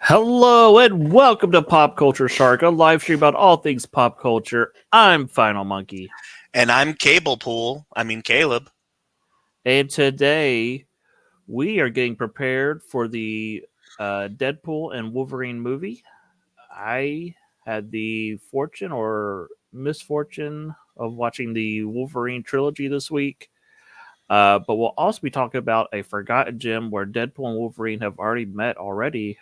Hello and welcome to Pop Culture Shark, a live stream about all things pop culture. I'm Final Monkey, And I'm Caleb. and today we are getting prepared for the Deadpool and Wolverine movie. I had the fortune or misfortune of watching the Wolverine trilogy this week, but we'll also be talking about a forgotten gem where Deadpool and Wolverine have already met already,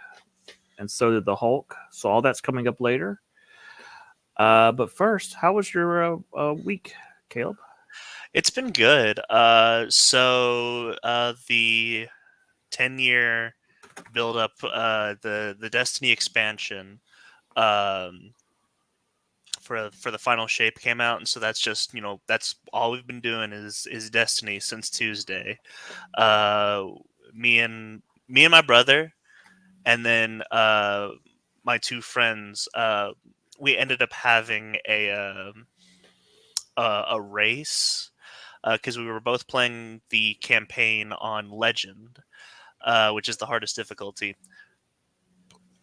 and so did the Hulk. So all that's coming up later. But first, how was your week, Caleb? It's been good. The 10-year build up, the Destiny expansion, um, for the final shape came out, and so that's just that's all we've been doing is Destiny since Tuesday. Uh, me and my brother, and then my two friends. We ended up having a race because we were both playing the campaign on Legend, which is the hardest difficulty.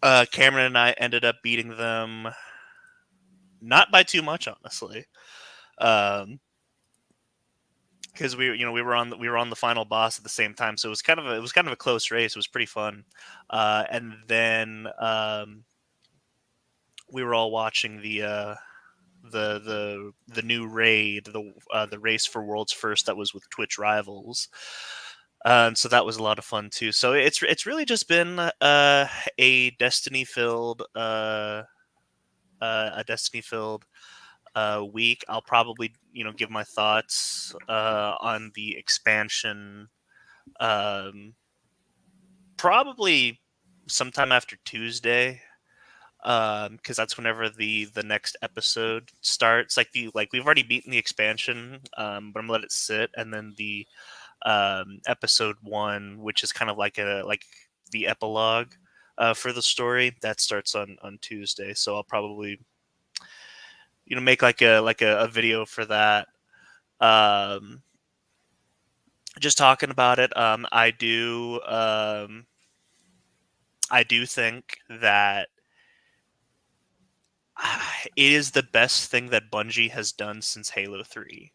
Cameron and I ended up beating them, not by too much, honestly, because we were on the final boss at the same time, so it was kind of a close race. It was pretty fun, and then we were all watching the new raid, the race for world's first that was with Twitch rivals. And so that was a lot of fun too. So it's really just been a Destiny filled week. I'll probably give my thoughts on the expansion probably sometime after Tuesday, because that's whenever the next episode starts. Like we've already beaten the expansion, but I'm gonna let it sit, and then the episode 1, which is kind of like the epilogue for the story, that starts on Tuesday. So I'll probably make a video for that. Um, just talking about it. I do think that it is the best thing that Bungie has done since Halo 3.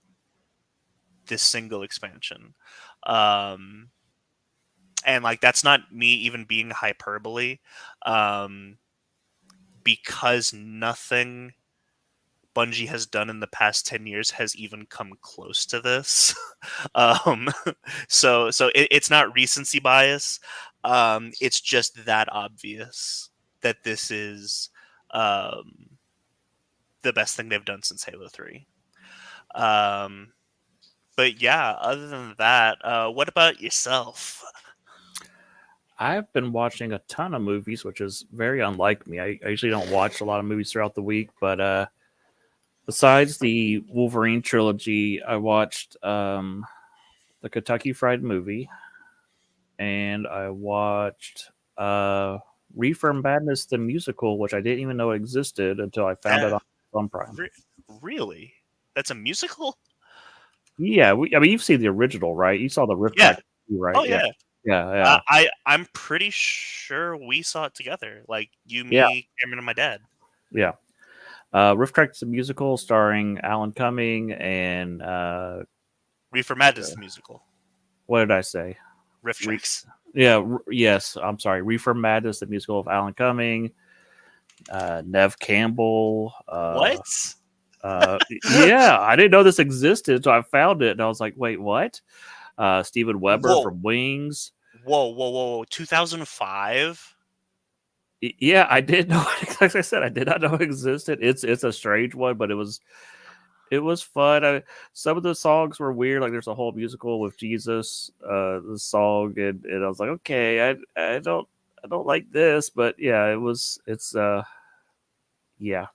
This single expansion. Um, and like that's not me even being hyperbole, um, because nothing Bungie has done in the past 10 years has even come close to this. um, it's not recency bias. It's just that obvious that this is um, the best thing they've done since Halo 3. Um, but yeah, other than that, what about yourself? I've been watching a ton of movies, which is very unlike me. I usually don't watch a lot of movies throughout the week, but besides the Wolverine trilogy, I watched the Kentucky Fried Movie, and I watched Reefer Madness the musical, which I didn't even know existed until I found it Uh, on Prime. re- really? That's a musical? Yeah, I mean you've seen the original, right? You saw the Riff Yeah. Track, right? Oh Yeah, yeah. yeah, I'm pretty sure we saw it together. Like you, yeah, me, Cameron, and my dad. yeah. Riff Track's a musical starring Alan Cumming and Reefer Madness the musical. what did I say? Riff Re- Tracks. yes, I'm sorry. Reefer Madness, the musical of Alan Cumming, Nev Campbell. What? Yeah, I didn't know this existed, so I found it and I was like, wait, what? Steven Weber Whoa. from Wings. Whoa. 2005? Yeah, I did know. Like I said, I did not know it existed. It's a strange one, but it was fun. Some of the songs were weird. Like there's a whole musical with Jesus, the song, and I was like, okay, I don't like this, but yeah, it's yeah,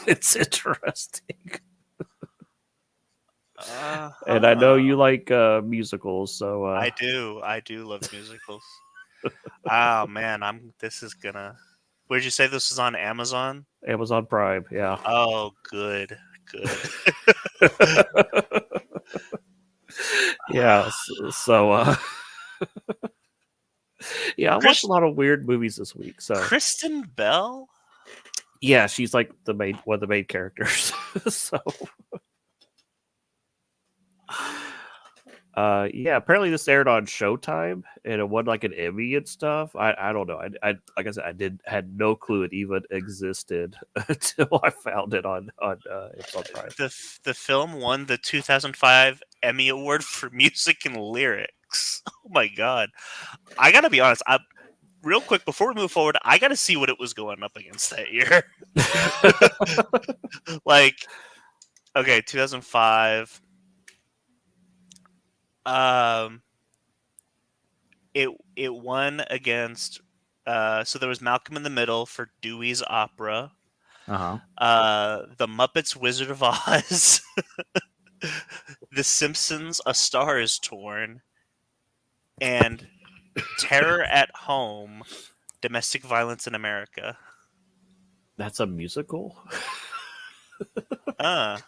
it's interesting. And I know Uh-huh. you like musicals, so I do love musicals. Oh man, this is gonna Where'd you say this is on Amazon? Amazon Prime, yeah. Oh, good. Good. Yeah, so Yeah, I watched a Chris, lot of weird movies this week. So Kristen Bell. yeah, she's like the main one of the main characters. So yeah, apparently this aired on Showtime and it won like an Emmy and stuff. I don't know. I like I said, had no clue it even existed until I found it on Amazon Prime. The film won the 2005 Emmy Award for Music and Lyrics. Oh my god! I gotta be honest. Real quick before we move forward, I gotta see what it was going up against that year. Like, okay, 2005. Um, it won against. So there was Malcolm in the Middle for Dewey's Opera. Uh-huh. The Muppets Wizard of Oz. The Simpsons A Star Is Torn. And Terror at Home, Domestic Violence in America. That's a musical. Uh,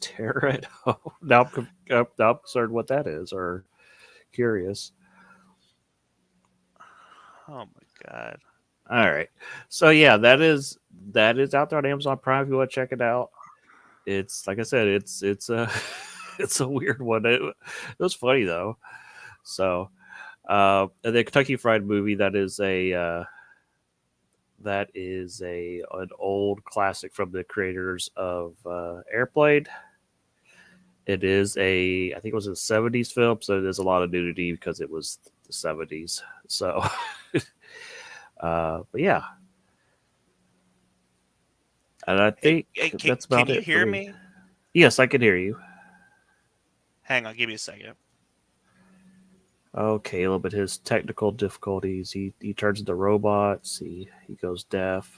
Terror at Home. Now I'm concerned what that is, or curious. oh my god. All right, so yeah, that is out there on Amazon Prime if you want to check it out. It's like I said, it's a it's a weird one. It was funny though. So the Kentucky Fried Movie that is an old classic from the creators of Airplane. It is I think it was a '70s film, so there's a lot of nudity because it was the '70s. So, but yeah, and I think that's Can about you it for hear me. me? Yes, I can hear you. Hang on, give me a second. Oh, Caleb and his technical difficulties. He turns into robots. He goes deaf.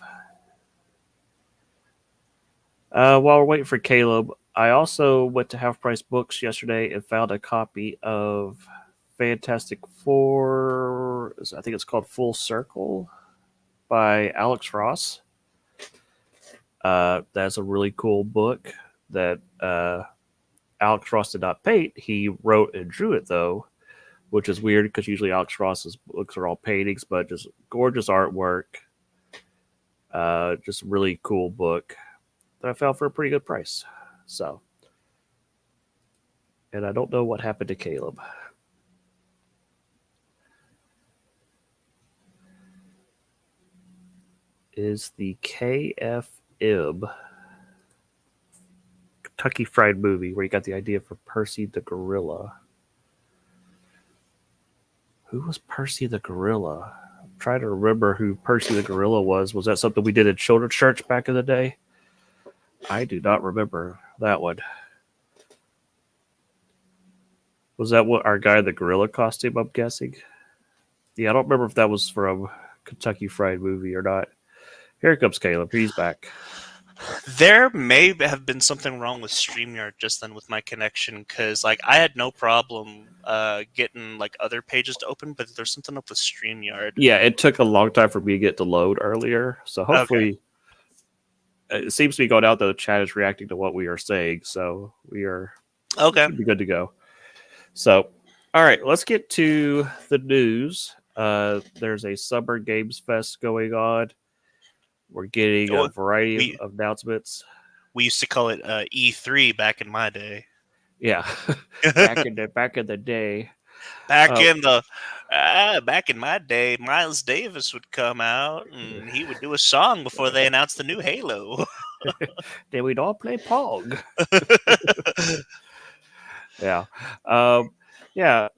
While we're waiting for Caleb, I also went to Half Price Books yesterday and found a copy of Fantastic Four. I think it's called Full Circle by Alex Ross. That's a really cool book that Alex Ross did not paint. He wrote and drew it though, which is weird because usually Alex Ross's books are all paintings, but just gorgeous artwork. Just really cool book that I found for a pretty good price. So, and I don't know what happened to Caleb. Is the KFM Kentucky Fried Movie where you got the idea for Percy the Gorilla? Who was Percy the Gorilla? I'm trying to remember who Percy the Gorilla was. Was that something we did in children's church back in the day? I do not remember that one. Was that what our guy in the gorilla costume? I'm guessing. Yeah, I don't remember if that was from Kentucky Fried Movie or not. Here comes Caleb. He's back. There may have been something wrong with StreamYard just then with my connection because, like, I had no problem getting like other pages to open, but there's something up with StreamYard. Yeah, it took a long time for me to get to load earlier, so Okay. hopefully it seems to be going out. The chat is reacting to what we are saying, so we Okay. should be good to go. So, all right, let's get to the news. There's a Summer Games Fest going on. We're getting a Oh, variety we of announcements. we used to call it E3 back in my day. Yeah, back in the day. Back Uh, in the back in my day, Miles Davis would come out and he would do a song before they announced the new Halo. then we'd all play Pong. Yeah, yeah.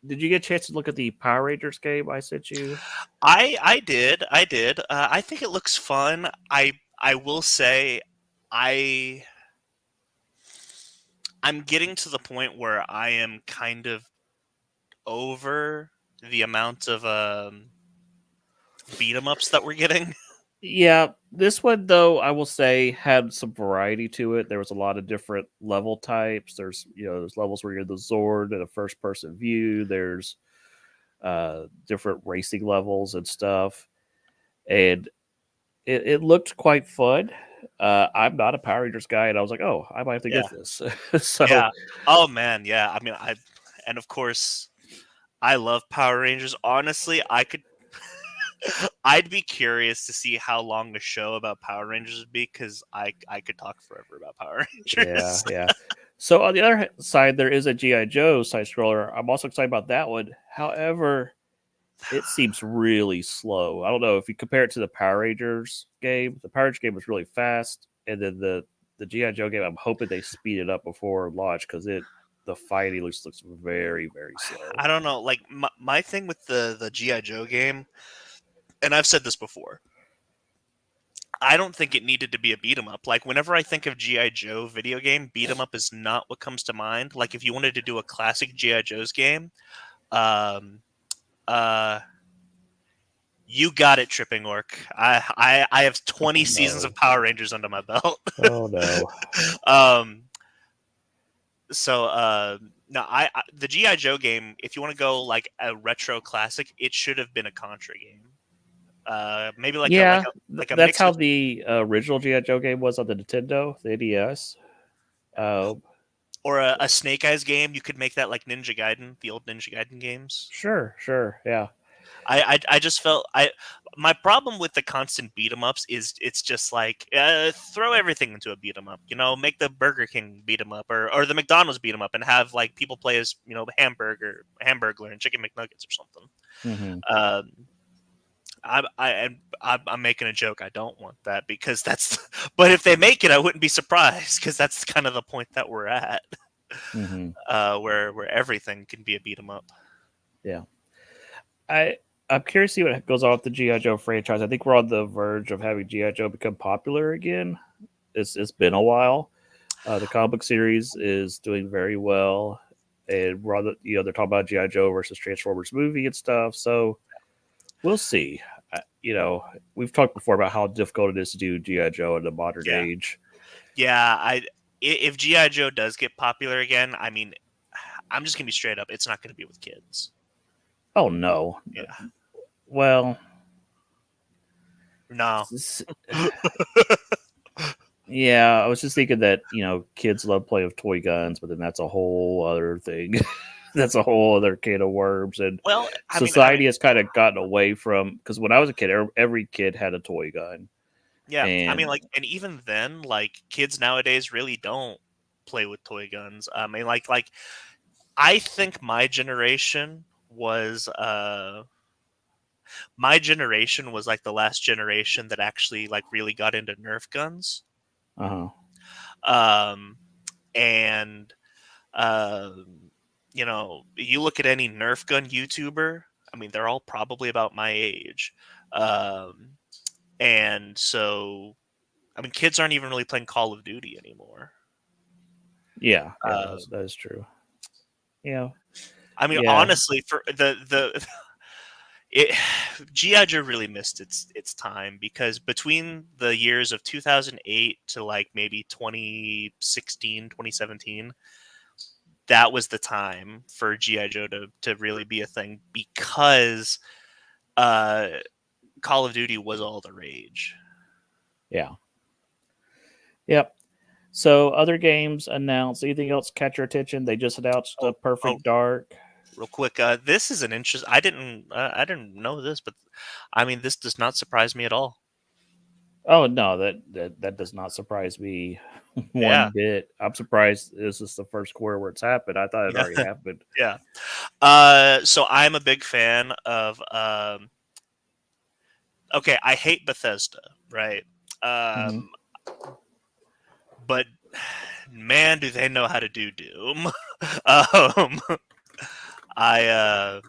Did you get a chance to look at the Power Rangers game I sent you? I did. I think it looks fun. I will say I I'm getting to the point where I am kind of over the amount of beat 'em ups that we're getting. Yeah, this one though I will say had some variety to it. There was a lot of different level types. There's levels where you're the Zord in a first person view. There's different racing levels and stuff, and it looked quite fun. I'm not a Power Rangers guy, and I was like, oh, I might have to Yeah. get this. So Yeah. Oh man, yeah. I mean, and of course I love Power Rangers. Honestly, I could. I'd be curious to see how long the show about Power Rangers would be because I could talk forever about Power Yeah, Rangers. yeah. So on the other side, there is a GI Joe side scroller. I'm also excited about that one. However, it seems really slow. I don't know if you compare it to the Power Rangers game. The Power Rangers game was really fast, and then the GI Joe game. I'm hoping they speed it up before launch because the fighting looks very very slow. I don't know. Like my thing with the GI Joe game, and I've said this before. I don't think it needed to be a beat 'em up. Like whenever I think of GI Joe video game, beat 'em up is not what comes to mind. Like if you wanted to do a classic GI Joe's game, um, uh, you got it, Tripping Orc. I have Oh 20 seasons of no! Power Rangers under my belt. Oh no! um, so no, the GI Joe game. If you want to go like a retro classic, it should have been a Contra game. Maybe like a Yeah, like a that's mix how with the original GI Joe game was on the Nintendo, the NES. Um, or a Snake Eyes game. You could make that like Ninja Gaiden, the old Ninja Gaiden games. sure, sure, yeah. I just felt I my problem with the constant beat 'em ups is it's just like throw everything into a beat 'em up. You know, make the Burger King beat 'em up or the McDonald's beat 'em up and have like people play as Hamburglar, and Chicken McNuggets or something. Hmm. Um, I'm making a joke. I don't want that because that's. But if they make it, I wouldn't be surprised because that's kind of the point that we're at, Hmm. where everything can be a beat 'em up. Yeah. I I'm curious to see what goes on with the GI Joe franchise. I think we're on the verge of having GI Joe become popular again. It's been a while. The comic book series is doing very well, and rather they're talking about GI Joe versus Transformers movie and stuff. So we'll see. We've talked before about how difficult it is to do GI Joe in the modern Yeah, age. yeah. If GI Joe does get popular again, I mean, I'm just gonna be straight up. It's not gonna be with kids. Oh no. Yeah, Well, no. s- yeah, I was just thinking that kids love playing with toy guns, but then that's a whole other thing. That's a whole other can of worms, and Well, I mean, society has kind of gotten away from because when I was a kid, every kid had a toy gun, yeah. I mean, and like, and even then, like, kids nowadays really don't play with toy guns. I mean, like I think my generation was like the last generation that actually like really got into Nerf guns. uh-huh. Um, and you know, you look at any Nerf gun YouTuber. I mean, they're all probably about my age. Um, and so, I mean, kids aren't even really playing Call of Duty anymore. Yeah, yeah, Uh, that is true. Yeah, I mean, yeah, honestly, for the it GI Joe really missed its time because between the years of 2008 to like maybe 2016, 2017, that was the time for GI Joe to really be a thing because uh Call of Duty was all the rage. yeah, yep. So other games announced. Anything else catch your attention? They just announced Oh, oh, Perfect Dark. real quick, this is an interest. I didn't know this, but I mean, this does not surprise me at all. Oh no, that does not surprise me one Yeah, bit. I'm surprised this is the first quarter where it's happened. I thought it yeah, already happened. yeah. So I'm a big fan of. Okay, I hate Bethesda, right? Hmm. Um, but man, do they know how to do Doom? um, I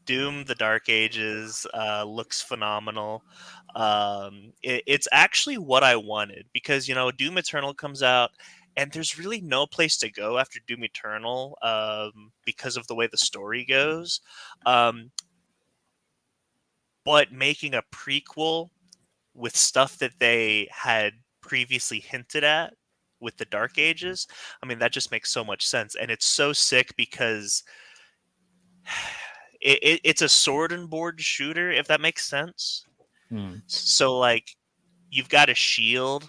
Doom: The Dark Ages looks phenomenal. It's actually what I wanted because Doom Eternal comes out, and there's really no place to go after Doom Eternal because of the way the story goes. Um, but making a prequel with stuff that they had previously hinted at with the Dark Ages, I mean that just makes so much sense, and it's so sick because it's a sword and board shooter, if that makes sense. Hmm. So like you've got a shield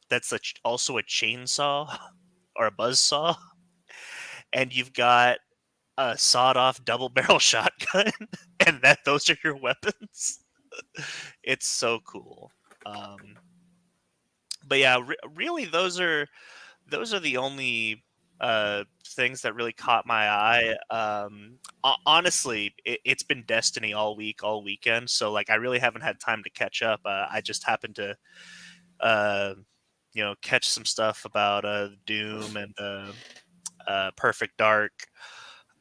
that's also a chainsaw or a buzz saw, and you've got a sawed-off double-barrel shotgun, and those are your weapons. It's so cool. But yeah, really, those are the only things that really caught my eye. Honestly, it's been Destiny all week, all weekend, so like I really haven't had time to catch up. I just happened to uh, catch some stuff about Doom and Perfect Dark.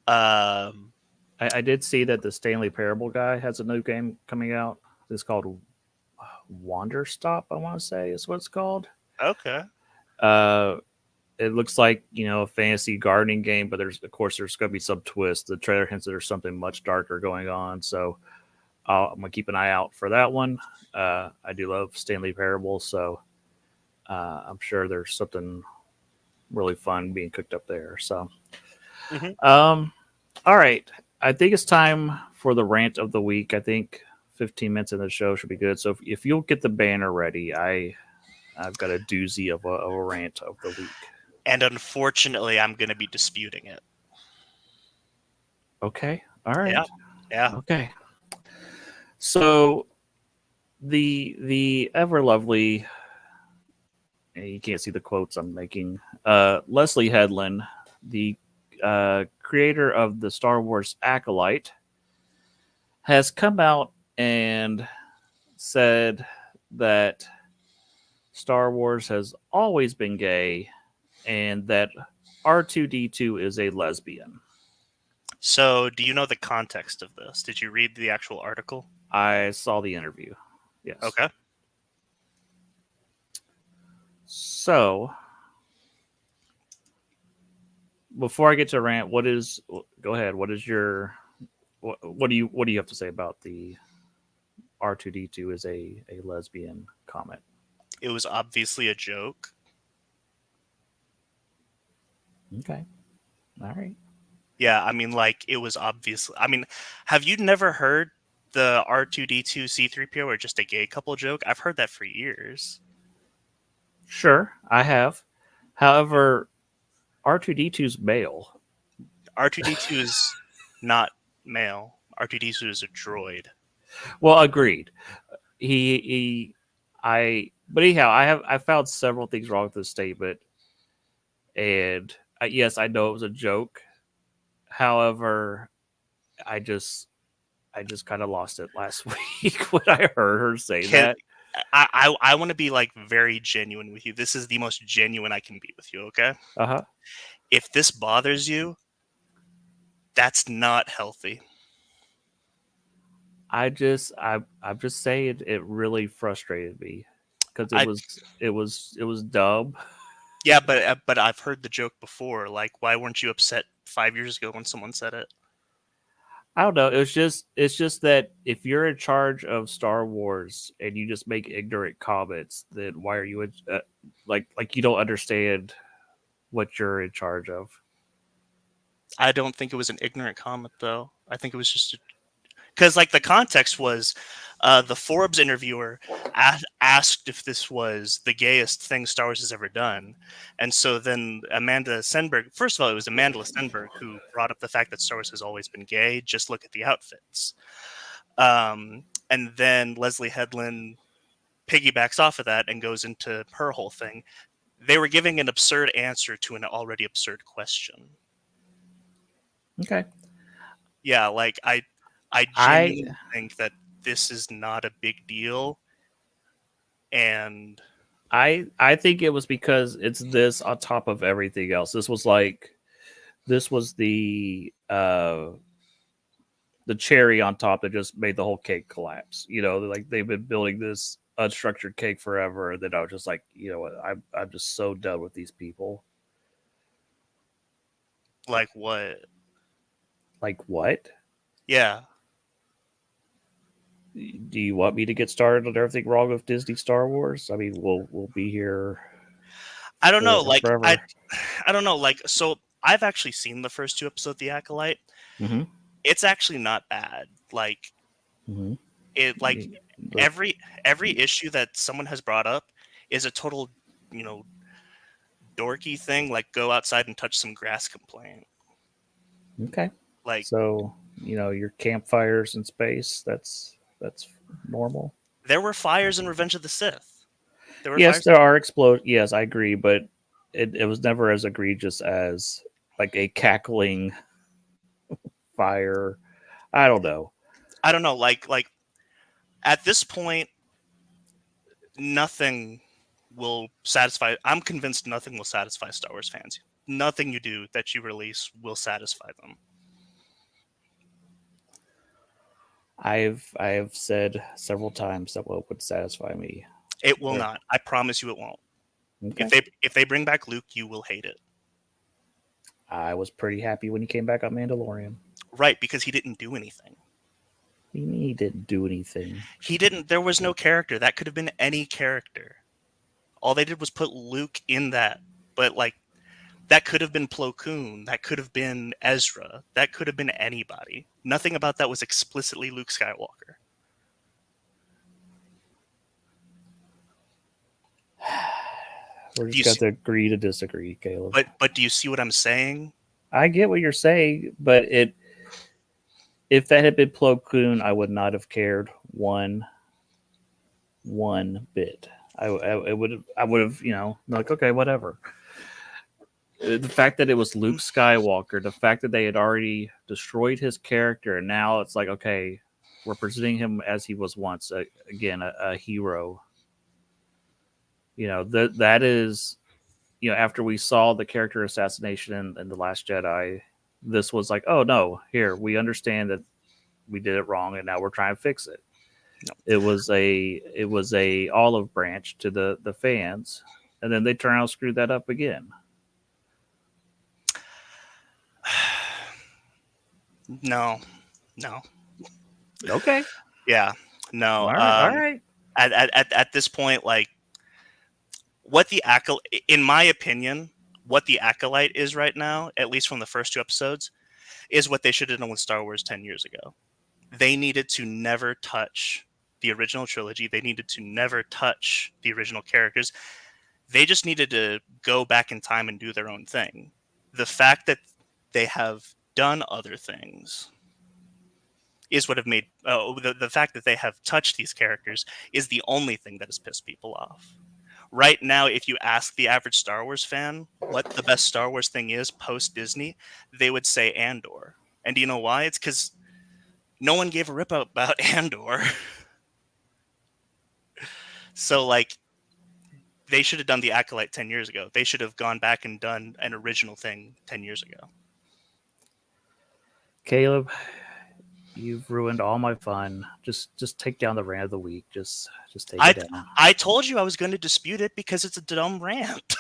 Um, I did see that the Stanley Parable guy has a new game coming out. It's called Wander Stop, I want to say is what it's called. okay. Uh, it looks like a fantasy gardening game, but there's of course there's going to be some twist. The trailer hints that there's something much darker going on, so I'm gonna keep an eye out for that one. I do love Stanley Parable, so I'm sure there's something really fun being cooked up there. So, Hmm. um, all right, I think it's time for the rant of the week. I think 15 minutes in the show should be good. So if you'll get the banner ready, I've got a doozy of a rant of the week. And unfortunately, I'm going to be disputing it. Okay, all Yeah, right, yeah. okay. So the ever lovely, you can't see the quotes I'm making. Leslie Headland, the creator of the Star Wars Acolyte, has come out and said that Star Wars has always been gay and that R2D2 is a lesbian. So, do you know the context of this? Did you read the actual article? I saw the interview. Yes. Okay. So, before I get to rant, go ahead. What is your what do you have to say about the R2D2 is a lesbian comment? It was obviously a joke. Okay. All right. Yeah, I mean, like, it was obviously. I mean, have you never heard the R2D2 C3PO or just a gay couple joke? I've heard that for years. Sure, I have. However, R2D2's male. R2D2 is not male. R2D2 is a droid. Well, agreed. He but anyhow, I found several things wrong with this statement, and yes, I know it was a joke. However, I just I just kind of lost it last week when I heard her say Can that. I want to be like very genuine with you. This is the most genuine I can be with you, okay? Uh huh. If this bothers you, that's not healthy. I'm just saying it really frustrated me because I it was dumb. Yeah, but I've heard the joke before. Like, why weren't you upset 5 years ago when someone said it? I don't know. It's just that if you're in charge of Star Wars and you just make ignorant comments, then why are you like you don't understand what you're in charge of? I don't think it was an ignorant comment though. I think it was just because like the context was the Forbes interviewer asked if this was the gayest thing Star Wars has ever done, and so then Amanda Stenberg. First of all, it was Amanda Stenberg who brought up the fact that Star Wars has always been gay. Just look at the outfits. And then Leslie Headland piggybacks off of that and goes into her whole thing. They were giving an absurd answer to an already absurd question. Okay. Yeah, like I I genuinely think that this is not a big deal, and I think it was because it's this on top of everything else. This was the cherry on top that just made the whole cake collapse. Like they've been building this unstructured cake forever, and then I was just like, you know what, I'm just so done with these people. like what? Like what? Yeah, Do you want me to get started on everything wrong with Disney Star Wars? I mean, we'll be here I don't know. for Like forever. I don't know. Like so, I've actually seen the first two episodes of The Acolyte. Mm-hmm. It's actually not bad. Like Mm-hmm. it, like The, every issue that someone has brought up is a total, you know, dorky thing. Like go outside and touch some grass complaint. okay. Like So your campfires in space. That's normal. there were fires in Revenge of the Sith. There were Yes, fires. there are explode. Yes, I agree, but it was never as egregious as like a cackling fire. I don't know. I don't know. Like at this point, nothing will satisfy. I'm convinced nothing will satisfy Star Wars fans. Nothing you do that you release will satisfy them. I have said several times that what would satisfy me. It will But not. I promise you, it won't. okay, If they bring back Luke, you will hate it. I was pretty happy when he came back on Mandalorian. Right, because he didn't do anything. He didn't do anything. He didn't. There was no character. That could have been any character. All they did was put Luke in that. But like that could have been Plo Koon. That could have been Ezra. That could have been anybody. Nothing about that was explicitly Luke Skywalker. We're Do just you got see, to agree to disagree, Caleb. but do you see what I'm saying? I get what you're saying, but if that had been Plo Koon, I would not have cared one bit. I would have like, okay, whatever. The fact that it was Luke Skywalker, the fact that they had already destroyed his character, and now it's like, okay, we're presenting him as he was once, again, a hero. That is, after we saw the character assassination in The Last Jedi, this was like, oh no, here, we understand that we did it wrong, and now we're trying to fix it. No. It was a olive branch to the fans, and then they turn around and screw that up again. No, no. Okay, Yeah, no. all right, all right. At this point, like what the in my opinion, what the acolyte is right now, at least from the first two episodes, is what they should have done with Star Wars 10 years ago. They needed to never touch the original trilogy. They needed to never touch the original characters. They just needed to go back in time and do their own thing. The fact that they have done other things is what have made the fact that they have touched these characters is the only thing that has pissed people off. Right now, if you ask the average Star Wars fan what the best Star Wars thing is post Disney, they would say Andor. And do you know why? It's because no one gave a rip about Andor. So, like, they should have done the Acolyte 10 years ago. They should have gone back and done an original thing 10 years ago. Caleb, you've ruined all my fun. Just take down the rant of the week. Just take it down. I told you I was going to dispute it because it's a dumb rant.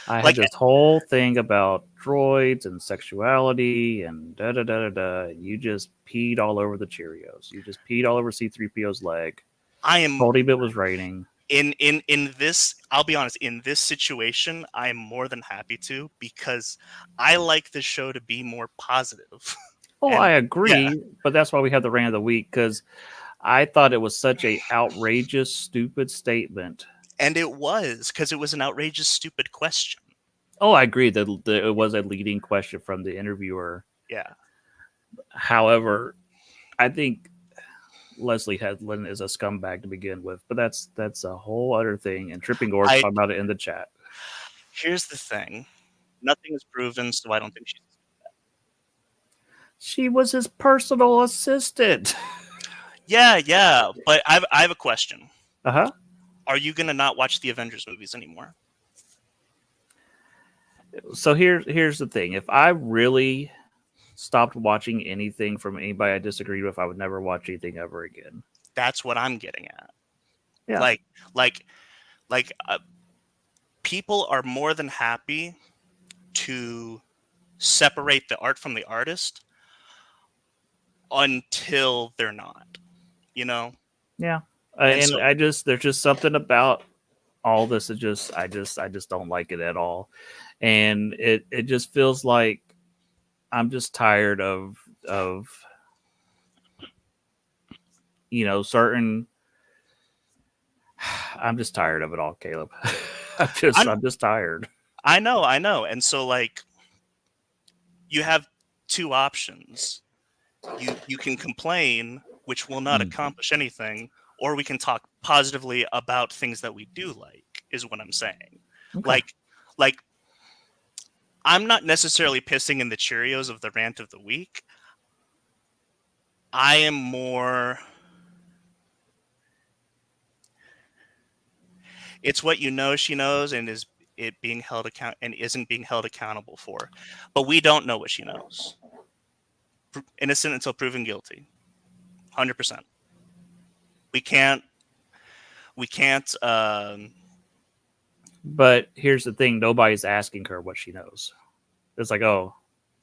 I had Like, this whole thing about droids and sexuality and da da da da da. And you just peed all over the Cheerios. You just peed all over C-3PO's leg. I am Told him it was raining. in this, I'll be honest, in this situation, I am more than happy to, because I like the show to be more positive. Oh, And I agree, yeah. but that's why we have the rant of the week, because I thought it was such a outrageous, stupid statement. And it was, because it was an outrageous, stupid question. Oh, I agree that it was a leading question from the interviewer. Yeah. However, I think Leslie Headland is a scumbag to begin with, but that's a whole other thing. And Tripping Gore talked about it in the chat. Here's the thing. Nothing is proven, so I don't think she's... She was his personal assistant. Yeah, but I have a question. Uh-huh. Are you going to not watch the Avengers movies anymore? So here's the thing. If I really stopped watching anything from anybody I disagreed with, I would never watch anything ever again. That's what I'm getting at. Yeah. Like people are more than happy to separate the art from the artist until they're not, you know? Yeah. And And so there's just something about all this that I just don't like it at all. And it just feels like I'm just tired of certain. I'm just tired of it all, Caleb. I'm just tired. I know. And so, like, you have two options. You can complain, which will not accomplish anything, or we can talk positively about things that we do like, is what I'm saying. Okay. Like I'm not necessarily pissing in the Cheerios of the rant of the week. I am more, it's what you know she knows and is it being held account and isn't being held accountable for. But we don't know what she knows. Innocent until proven guilty. 100%. We can't But here's the thing: nobody's asking her what she knows. It's like, oh,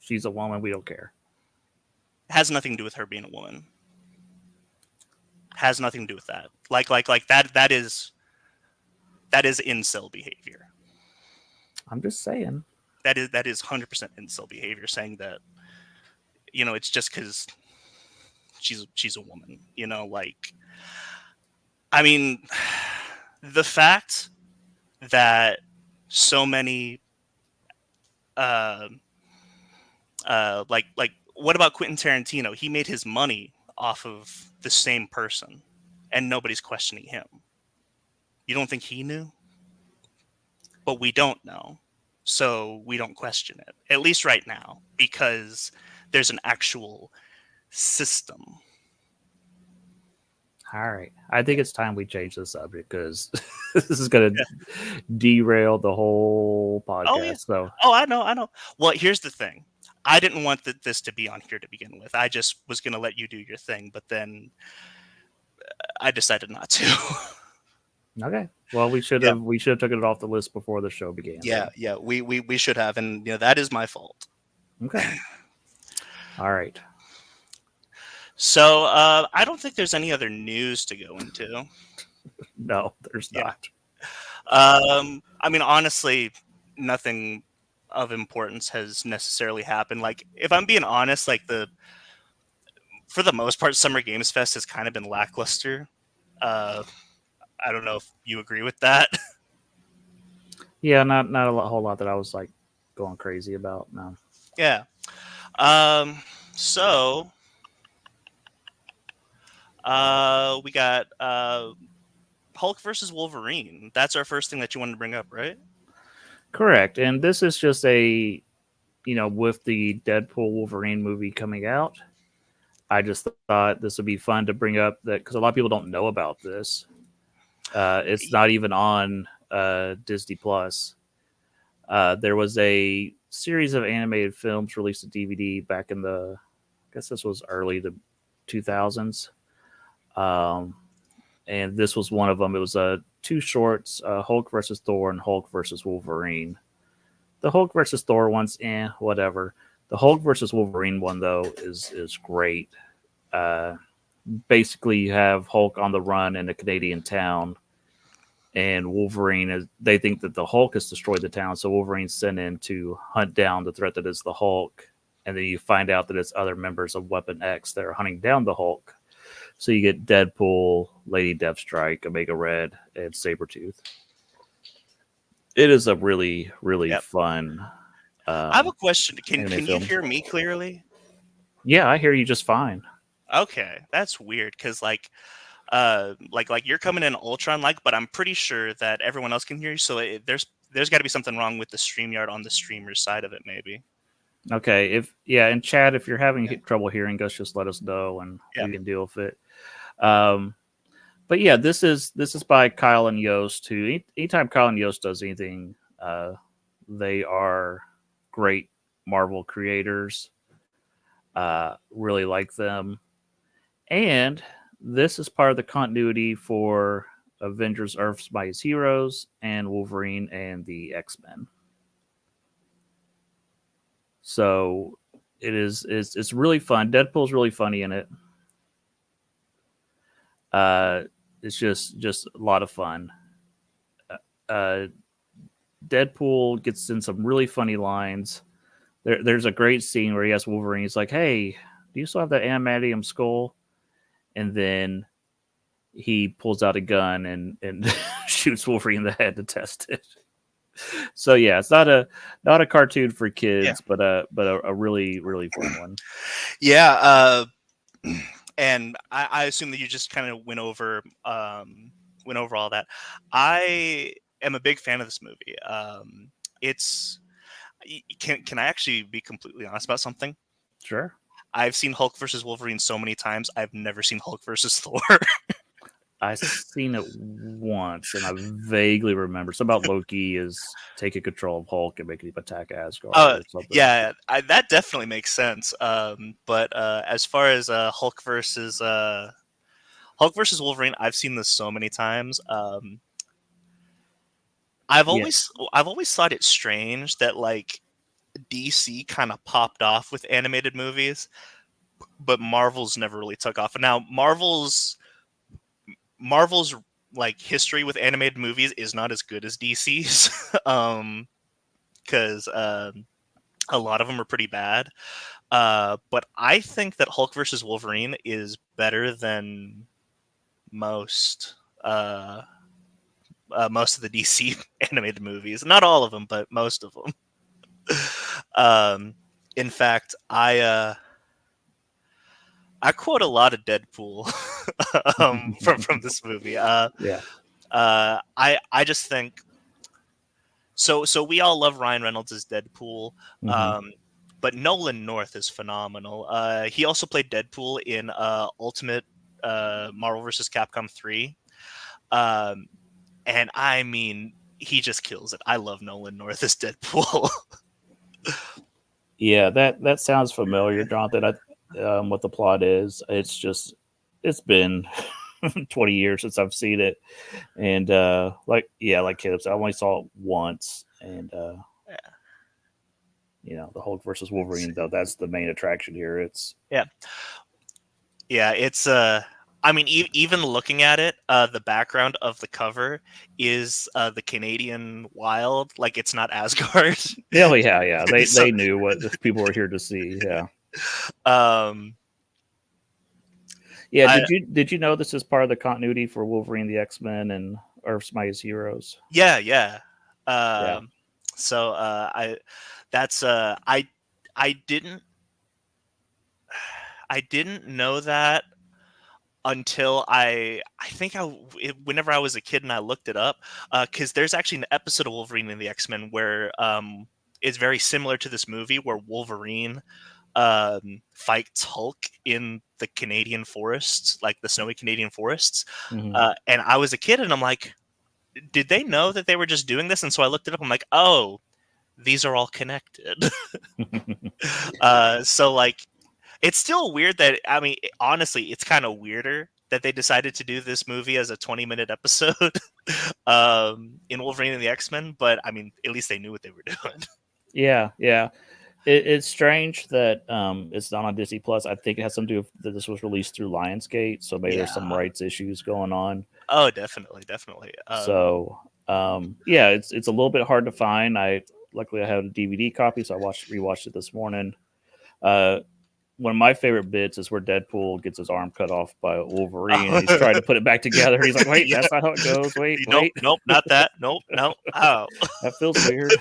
she's a woman. We don't care. has nothing to do with her being a woman. Has nothing to do with that. Like that is incel behavior. I'm just saying. That is 100% incel behavior, saying that, you know, it's just because she's a woman. You know, like, I mean, the fact that so many like what about Quentin Tarantino? He made his money off of the same person and nobody's questioning him. You don't think he knew? But we don't know. So we don't question it. At least right now, because there's an actual system. All right. I think it's time we change the subject because this is going to derail the whole podcast. Oh, yeah. So, Oh, I know. Well, here's the thing. I didn't want this to be on here to begin with. I just was going to let you do your thing, but then I decided not to. okay. Well, we should have taken it off the list before the show began. Yeah, we should have, and you know that is my fault. Okay. All right. So I don't think there's any other news to go into. No, there's not. I mean, honestly, nothing of importance has necessarily happened. Like, if I'm being honest, like for the most part, Summer Games Fest has kind of been lackluster. I don't know if you agree with that. Yeah, not a whole lot that I was like going crazy about. No. Yeah. So we got Hulk versus Wolverine. That's our first thing that you wanted to bring up, right? Correct. And this is just a, with the Deadpool Wolverine movie coming out, I just thought this would be fun to bring up that because a lot of people don't know about this. It's not even on Disney Plus. There was a series of animated films released to DVD back in I guess this was early the 2000s. And this was one of them. It was two shorts, Hulk versus Thor and Hulk versus Wolverine. The Hulk versus Thor one's whatever. The Hulk versus Wolverine one, though, is great. Basically, you have Hulk on the run in a Canadian town, and Wolverine they think that the Hulk has destroyed the town, so Wolverine's sent in to hunt down the threat that is the Hulk. And then you find out that it's other members of Weapon X that are hunting down the Hulk. So you get Deadpool, Lady Deathstrike, Omega Red, and Sabretooth. It is a really, really fun. I have a question. Can you film. hear me clearly? Yeah, I hear you just fine. Okay, that's weird because like you're coming in Ultron but I'm pretty sure that everyone else can hear you. So there's got to be something wrong with the StreamYard on the streamer's side of it, maybe. Okay, and Chad, if you're having trouble hearing us, just let us know and we can deal with it. But yeah, this is by Kyle and Yost. Who anytime Kyle and Yost does anything, they are great Marvel creators. Really like them, and this is part of the continuity for Avengers: Earth's Mightiest Heroes and Wolverine and the X-Men. So it's really fun. Deadpool's really funny in it. It's just a lot of fun. Deadpool gets in some really funny lines. There's a great scene where he asks Wolverine, he's like, "Hey, do you still have that adamantium skull?" And then he pulls out a gun and shoots Wolverine in the head to test it. So yeah, it's not a cartoon for Yeah. kids, but a really really fun one. Yeah. And I assume that you just kind of went over all that. I am a big fan of this movie. It's can I actually be completely honest about something? Sure. I've seen Hulk versus Wolverine so many times. I've never seen Hulk versus Thor. I seen it once, and I vaguely remember something about Loki is taking control of Hulk and making him attack Asgard or something. Yeah, that definitely makes sense. But as far as Hulk versus Wolverine, I've seen this so many times. Yeah, I've always thought it strange that like DC kind of popped off with animated movies, but Marvel's never really took off. And now Marvel's like history with animated movies is not as good as DC's, because a lot of them are pretty bad. But I think that Hulk versus Wolverine is better than most most of the DC animated movies. Not all of them, but most of them. In fact, I quote a lot of Deadpool from this movie. yeah. I just think so. We all love Ryan Reynolds as Deadpool, Hmm. um, but Nolan North is phenomenal. He also played Deadpool in Ultimate Marvel vs. Capcom 3, um, and I mean he just kills it. I love Nolan North as Deadpool. Yeah, that sounds familiar, Jonathan. What the plot is? It's just it's been 20 years since I've seen it, and like yeah, like Caleb said, I only saw it once, and the Hulk versus Wolverine though that's the main attraction here. It's Yeah, yeah. It's I mean, even looking at it, the background of the cover is the Canadian Wild. Like it's not Asgard. oh yeah, yeah. They So, they knew what the people were here to see. Yeah, um, yeah. I Did you know this is part of the continuity for Wolverine, the X Men, and Earth's Mightiest Heroes? yeah, yeah. Yeah. Um, so I that's I didn't I didn't know that until I think whenever I was a kid and I looked it up, because there's actually an episode of Wolverine and the X-Men where it's very similar to this movie where Wolverine fights Hulk in the Canadian forests, like the snowy Canadian forests. Hmm. And I was a kid and I'm like, did they know that they were just doing this? And so I looked it up. I'm like, oh, these are all connected. So like it's still weird that I mean, honestly, it's kind of weirder that they decided to do this movie as a 20-minute episode in Wolverine and the X-Men, but I mean, at least they knew what they were doing. Yeah, yeah. It's strange that it's not on Disney Plus. I think it has something to do with that this was released through Lionsgate, so maybe there's some Yeah. rights issues going on. Oh, definitely, definitely. So yeah, it's a little bit hard to find. Luckily I had a DVD copy, so I rewatched it this morning. Uh, One of my favorite bits is where Deadpool gets his arm cut off by Wolverine, and he's trying to put it back together. And he's like, "Wait, Yeah. that's not how it goes. Wait, Nope, wait, nope, not that. Nope, no. Oh. that feels weird."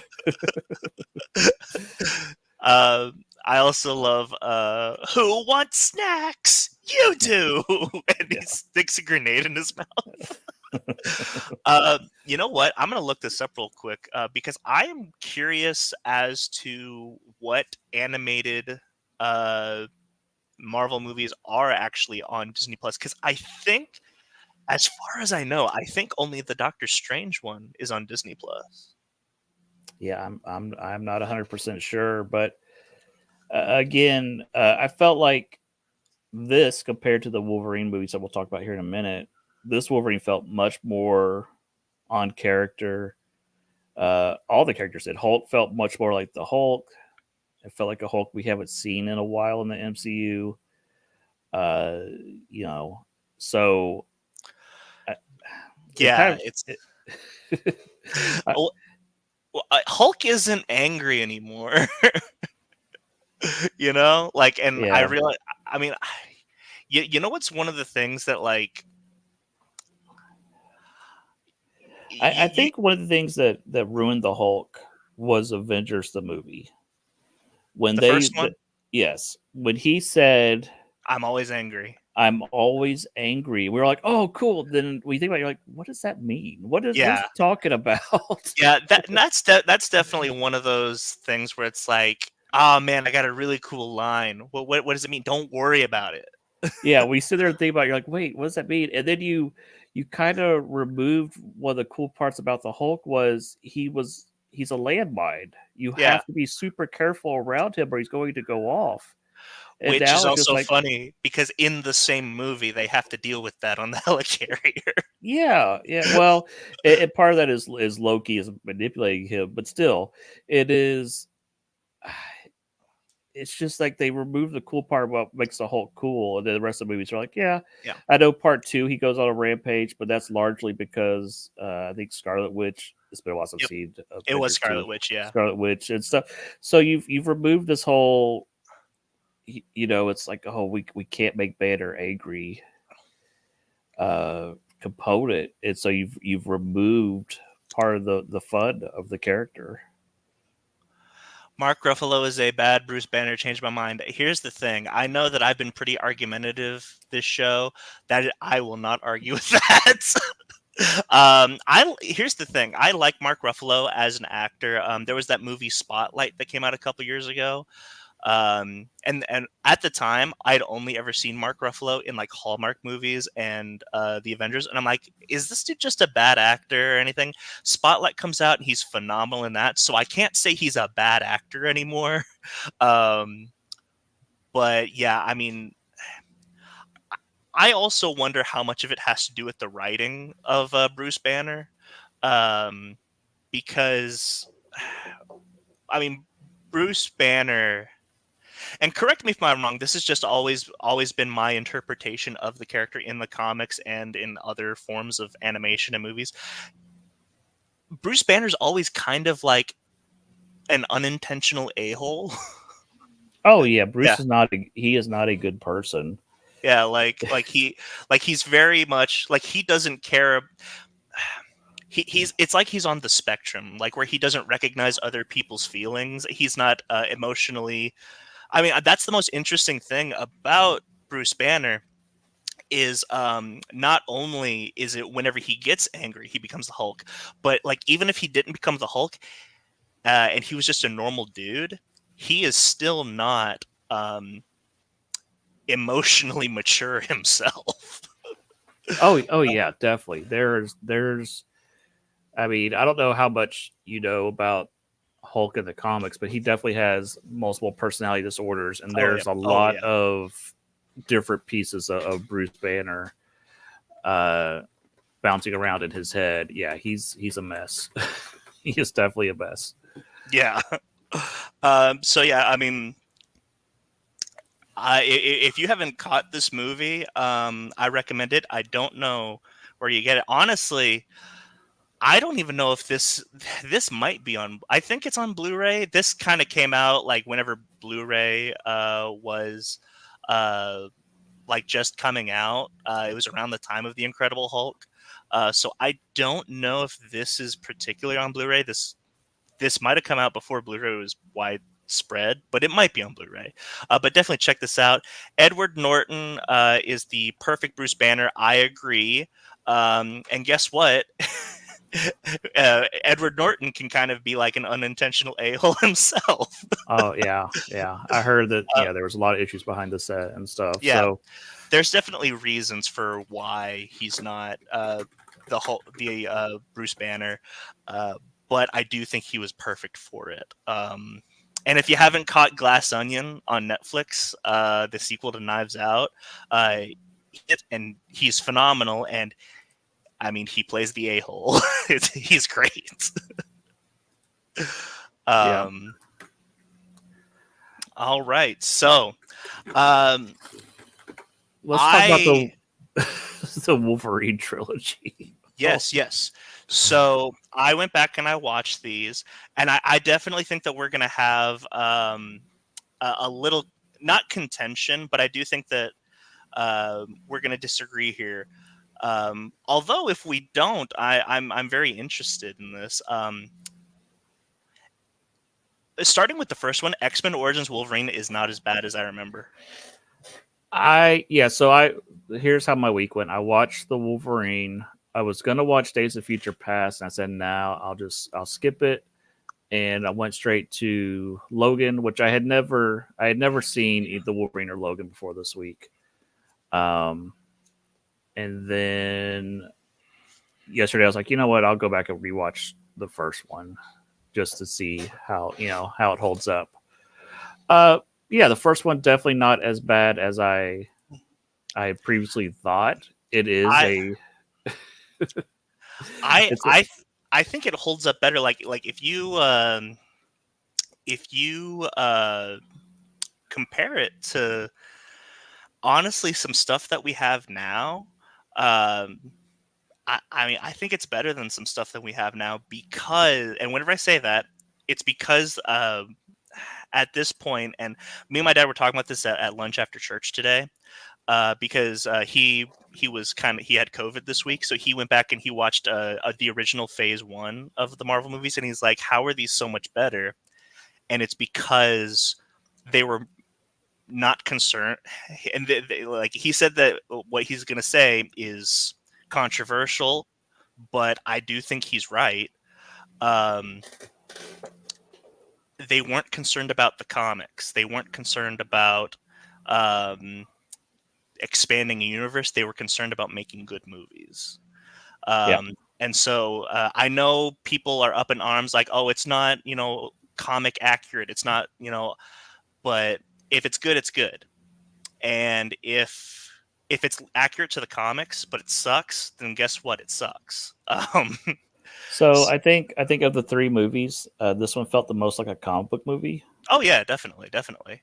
I also love who wants snacks? You do. And he Yeah. sticks a grenade in his mouth. You know what? I'm gonna look this up real quick because I am curious as to what animated uh, Marvel movies are actually on Disney Plus. Because I think, as far as I know, I think only the Doctor Strange one is on Disney Plus. Yeah, I'm not 100% sure, but again, I felt like this compared to the Wolverine movies that we'll talk about here in a minute. This Wolverine felt much more on character. All the characters did. Hulk felt much more like the Hulk. It felt like a Hulk we haven't seen in a while in the MCU. Uh, you know, so I- it Yeah, kind it's of I, well, Hulk isn't angry anymore. You know, like, and I yeah. realize, I mean, you know what's one of the things that like I think one of the things that ruined the Hulk was Avengers the movie when the first one, yes, when he said I'm always angry. I'm always angry. We were like, oh, cool. Then we think about it, you're like, what does that mean? What is Yeah, he talking about? yeah. That's definitely one of those things where it's like, oh man, I got a really cool line. What does it mean? Don't worry about it. Yeah, we sit there and think about it, you're like, wait, what does that mean? And then you kind of removed one of the cool parts about the Hulk was he's a landmine. You Yeah, have to be super careful around him or he's going to go off. And which is now it's just also like, funny because in the same movie they have to deal with that on the helicarrier. yeah, yeah. Well, and part of that is Loki is manipulating him, but still, it is. It's just like they remove the cool part about what makes the Hulk cool, and then the rest of the movies are like, yeah, Yeah. I know part two he goes on a rampage, but that's largely because I think Scarlet Witch. It's been a while since I've Yep. seen It was Avengers two, Scarlet Witch. Yeah. Scarlet Witch and stuff. So you've removed this whole, it's like, oh, we can't make Banner angry component, and so you've removed part of the fun of the character. Mark Ruffalo is a bad Bruce Banner. Changed my mind. Here's the thing. I know that I've been pretty argumentative this show. That I will not argue with that. I Here's the thing. I like Mark Ruffalo as an actor. There was that movie Spotlight that came out a couple years ago. And at the time, I'd only ever seen Mark Ruffalo in like Hallmark movies and the Avengers, and I'm like, is this dude just a bad actor or anything? Spotlight comes out, and he's phenomenal in that, so I can't say he's a bad actor anymore. Um, but yeah, I mean, I also wonder how much of it has to do with the writing of Bruce Banner, um, because I mean, Bruce Banner. And correct me if I'm wrong. This has just always been my interpretation of the character in the comics and in other forms of animation and movies. Bruce Banner's always kind of like an unintentional a-hole. Oh yeah, Yeah. Bruce he is not a good person. Yeah, he's very much like he doesn't care. He's it's like he's on the spectrum, like where he doesn't recognize other people's feelings. He's not emotionally. I mean, that's the most interesting thing about Bruce Banner is not only is it whenever he gets angry he becomes the Hulk, but like even if he didn't become the Hulk and he was just a normal dude, he is still not emotionally mature himself. Oh yeah, definitely. There's I mean, I don't know how much you know about Hulk in the comics, but he definitely has multiple personality disorders, and Oh yeah, there's a oh lot yeah, of different pieces of Bruce Banner uh, bouncing around in his head. Yeah, he's a mess. He is definitely a mess. yeah. So yeah, I mean, if you haven't caught this movie, I recommend it. I don't know where you get it. Honestly, I don't even know if this might be on. I think it's on Blu-ray. This kind of came out like whenever Blu-ray was uh, like just coming out. It was around the time of the Incredible Hulk. So I don't know if this is particularly on Blu-ray. This might have come out before Blu-ray was widespread, but it might be on Blu-ray. But definitely check this out. Edward Norton is the perfect Bruce Banner. I agree. And guess what? Edward Norton can kind of be like an unintentional a-hole himself. Oh yeah, yeah. I heard that. Uh, Yeah, there was a lot of issues behind the set and stuff. yeah, So there's definitely reasons for why he's not the Bruce Banner, uh, but I do think he was perfect for it. And if you haven't caught Glass Onion on Netflix, the sequel to Knives Out, uh, and he's phenomenal. And I mean, he plays the a-hole. He's great. yeah, um, all right, so um, let's talk about I the the Wolverine trilogy. Oh, yes. So I went back and I watched these, and I definitely think that we're gonna have a little not contention, but I do think that we're gonna disagree here. Although if we don't, I'm very interested in this. Starting with the first one, X-Men Origins Wolverine is not as bad as I remember. So here's how my week went. I watched the Wolverine. I was gonna watch Days of Future Past, and I said, "Now I'll skip it." And I went straight to Logan, which I had never seen the Wolverine or Logan before this week. Um, and then yesterday I was like, you know what? I'll go back and rewatch the first one just to see how it holds up. Uh, yeah, the first one definitely not as bad as I previously thought. It is I a I it's a, I I think it holds up better. Like if you compare it to honestly some stuff that we have now. Um, I mean, I think it's better than some stuff that we have now because, and whenever I say that, it's because at this point, and me and my dad were talking about this at lunch after church today, because he was he had COVID this week, so he went back and he watched the original Phase 1 of the Marvel movies, and he's like, "How are these so much better?" And it's because they were not concerned, and like he said that what he's going to say is controversial, but I do think he's right. Um, they weren't concerned about the comics. They weren't concerned about um, expanding a universe. They were concerned about making good movies. yeah. And so I know people are up in arms, like, "Oh, it's not comic accurate. It's not but if it's good, it's good. And if it's accurate to the comics, but it sucks, then guess what? It sucks." So I think of the three movies, this one felt the most like a comic book movie. Oh yeah, definitely, definitely.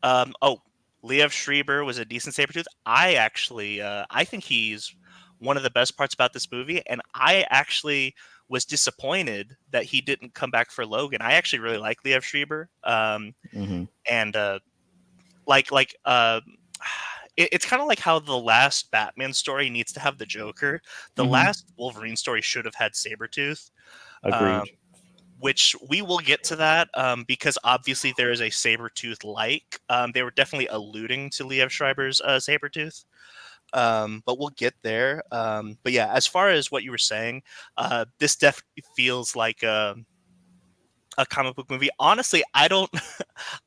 Oh, Liev Schreiber was a decent Sabretooth. I think he's one of the best parts about this movie, and I actually was disappointed that he didn't come back for Logan. I actually really like Liev Schreiber, Mm-hmm. and like it's kind of like how the last Batman story needs to have the Joker. The Mm-hmm. last Wolverine story should have had Sabretooth. Um, Agreed. which we will get to that because obviously there is a Sabretooth like. They were definitely alluding to Liev Schreiber's Sabretooth. But we'll get there. But yeah, as far as what you were saying, this definitely feels like a comic book movie. Honestly, I don't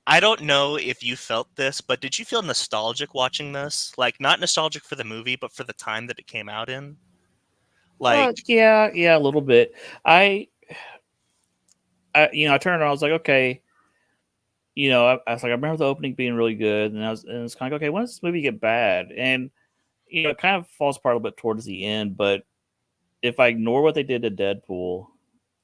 I don't know if you felt this, but did you feel nostalgic watching this? Like not nostalgic for the movie, but for the time that it came out in? Like Yeah, a little bit. I, I turned around. I was like, okay, I was like, I remember the opening being really good, and it's kind of like, okay, when does this movie get bad? And it kind of falls apart a little bit towards the end. But if I ignore what they did to Deadpool,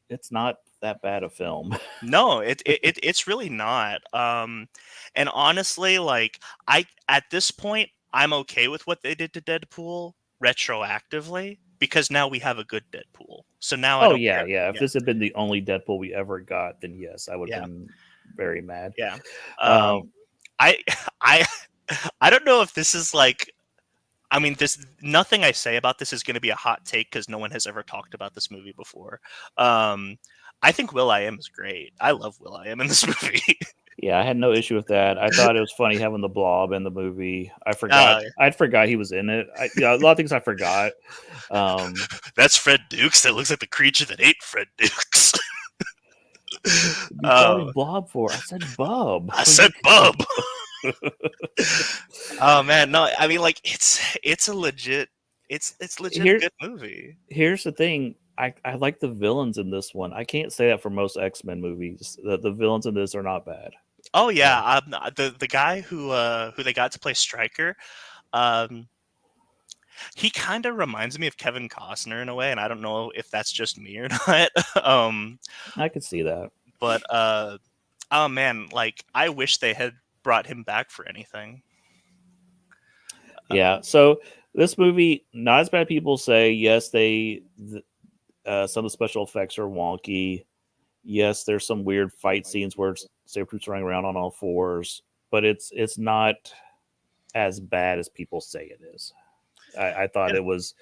it's not that bad a film. no, it's really not. And honestly, like I at this point, I'm okay with what they did to Deadpool retroactively because now we have a good Deadpool. So now I Oh don't yeah, care. yeah. If Yeah, this had been the only Deadpool we ever got, then yes, I would have yeah, been very mad. yeah. Um, Um, I I I don't know if this is like. I mean, this nothing I say about this is going to be a hot take because no one has ever talked about this movie before. Um, I think Will I Am is great. I love Will I Am in this movie. yeah, I had no issue with that. I thought it was funny having the Blob in the movie. uh, I forgot he was in it. A lot of things I forgot. Um, that's Fred Dukes. That looks like the creature that ate Fred Dukes. you call me Oh, Blob for? I said Bub. I What are said you Bub. talking? Oh man, no, I mean like it's a legit it's legit a Here, good movie. here's the thing. I like the villains in this one. I can't say that for most X-Men movies. The villains in this are not bad. Oh So yeah, the guy who they got to play Stryker, um, he kind of reminds me of Kevin Costner in a way, and I don't know if that's just me or not. um, I could see that. but oh man, like I wish they had brought him back for anything. Yeah. So this movie, not as bad. People say yes. Some of the special effects are wonky. Yes, there's some weird fight scenes where Sabretooth's running around on all fours, but it's not as bad as people say it is. I thought Yeah. it was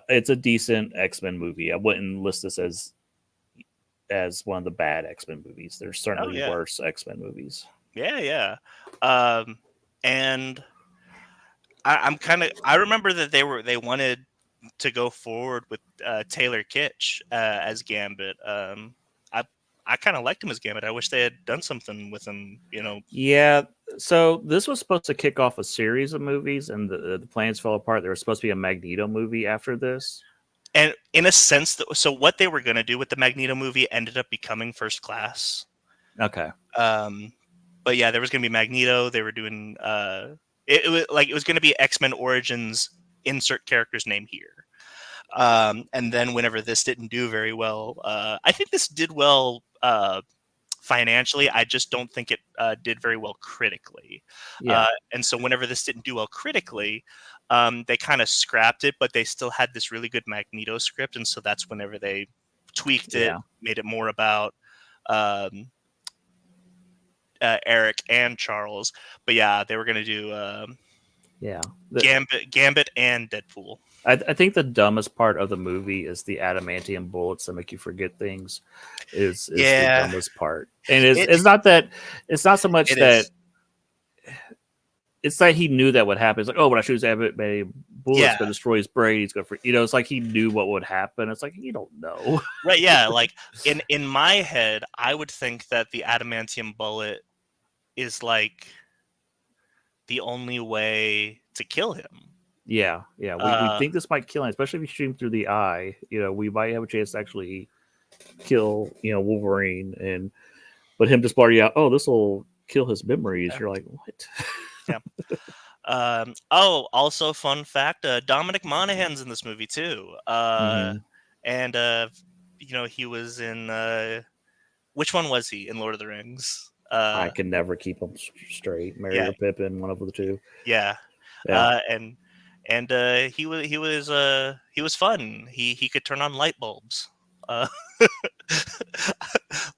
it's a decent X-Men movie. I wouldn't list this as one of the bad X-Men movies. There's Oh certainly yeah. worse X-Men movies. Yeah, yeah. Um, and I'm kind of. I remember that they wanted to go forward with Taylor Kitsch as Gambit. I I kind of liked him as Gambit. I wish they had done something with him. You know, Yeah, so this was supposed to kick off a series of movies, and the plans fell apart. There was supposed to be a Magneto movie after this. and in a sense, so what they were gonna do with the Magneto movie ended up becoming First Class. Okay. Um, but yeah, there was gonna be Magneto. They were doing it was like it was gonna be X Men Origins. Insert character's name here. And then whenever this didn't do very well, I think this did well financially. I just don't think it did very well critically. Yeah. And so whenever this didn't do well critically, they kind of scrapped it, but they still had this really good Magneto script, and so that's whenever they tweaked it, Yeah. made it more about um, Eric and Charles. But yeah, they were going to do Yeah. Gambit and Deadpool. I think the dumbest part of the movie is the adamantium bullets that make you forget things. Is the Yeah, dumbest part, and it it's not that it's not so much it that is. it's that he knew that would happen. It's like, oh, when I shoot his adamantium bullets, Yeah, going to destroy his brain. He's going to, it's like he knew what would happen. It's like you don't know. right. Yeah, like in my head, I would think that the adamantium bullet is like the only way to kill him. Yeah, yeah. We Uh, think this might kill him, especially if you shoot him through the eye. We might have a chance to actually kill, Wolverine, and but him just blurting out, "Oh, this will kill his memories." yeah, You're like, what? yeah. Oh, also fun fact: Dominic Monaghan's in this movie too. Hmm. And he was in which one was he in Lord of the Rings? I can never keep them straight. Mary Yeah, or Pippin, one of the two. yeah. Yeah, And he was fun. He could turn on light bulbs. Uh,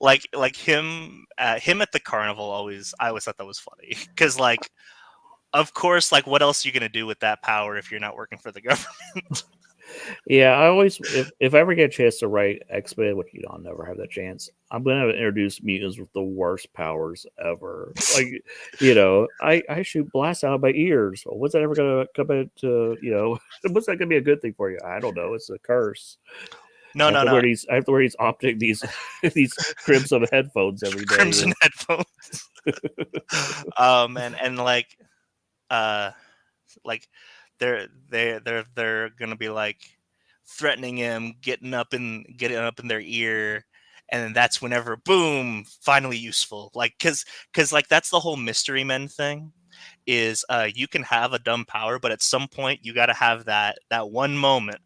like him at the carnival always. I always thought that was funny because like of course like what else are you gonna do with that power if you're not working for the government? yeah. I always, if I ever get a chance to write X Men, which I'll never have that chance, I'm gonna introduce mutants with the worst powers ever. Like, I shoot blasts out of my ears. Well, what's that ever gonna come into? What's that gonna be a good thing for you? I don't know. It's a curse. No, no, no. I have to wear these optic these these crimson headphones every day. Crimson headphones. And uh like they're gonna be like threatening him, getting up in their ear, and then that's whenever boom, finally useful. Like because like that's the whole mystery men thing is you can have a dumb power, but at some point you gotta have that one moment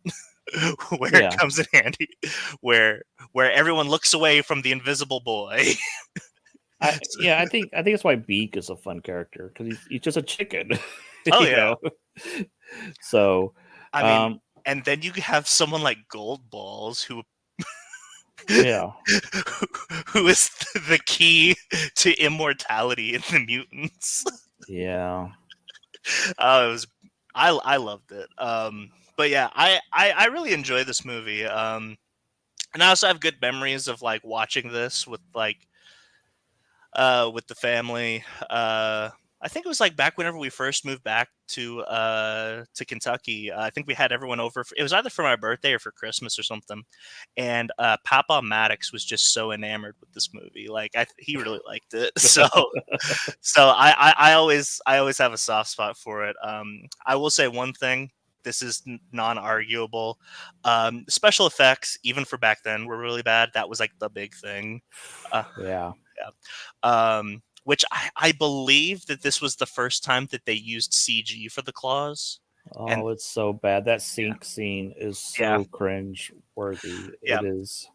where it Yeah. comes in handy where everyone looks away from the invisible boy. I think that's why Beak is a fun character because he's just a chicken, Oh you yeah. know. So, I mean, um, and then you have someone like Gold Balls yeah, who is the key to immortality in the mutants. yeah, It was I loved it. But yeah, I really enjoy this movie. And I also have good memories of like watching this with the family. I think it was like back whenever we first moved back to Kentucky. I think we had everyone over. It was either for my birthday or for Christmas or something. And Papa Maddox was just so enamored with this movie. Like he really liked it. So I always have a soft spot for it. I will say one thing. This is non-arguable. Special effects, even for back then, were really bad. That was like the big thing. Uh, yeah. yeah. Which I believe that this was the first time that they used CG for the claws. And Oh, it's so bad. That sink scene is yeah, so cringe worthy. yeah. It is.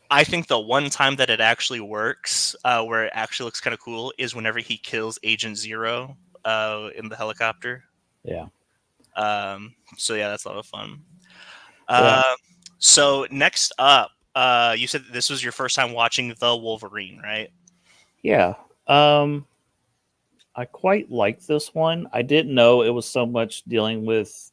I think the one time that it actually works, where it actually looks kind of cool, is whenever he kills Agent Zero in the helicopter. Yeah, So yeah, that's a lot of fun. yeah, Uh, so next up, you said that this was your first time watching the Wolverine, right? yeah. I quite like this one. I didn't know it was so much dealing with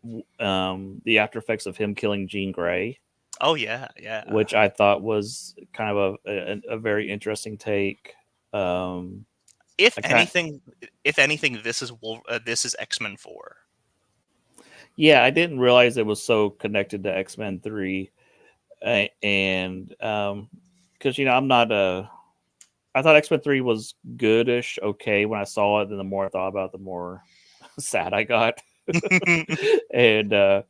the after effects of him killing Jean Grey, Oh yeah, yeah. which I thought was kind of a very interesting take. Um, If I kind anything, if anything, this is X-Men 4. Yeah, I didn't realize it was so connected to X Men 3, and because I'm not a I thought X Men 3 was goodish, okay when I saw it. Then the more I thought about it, the more sad I got. And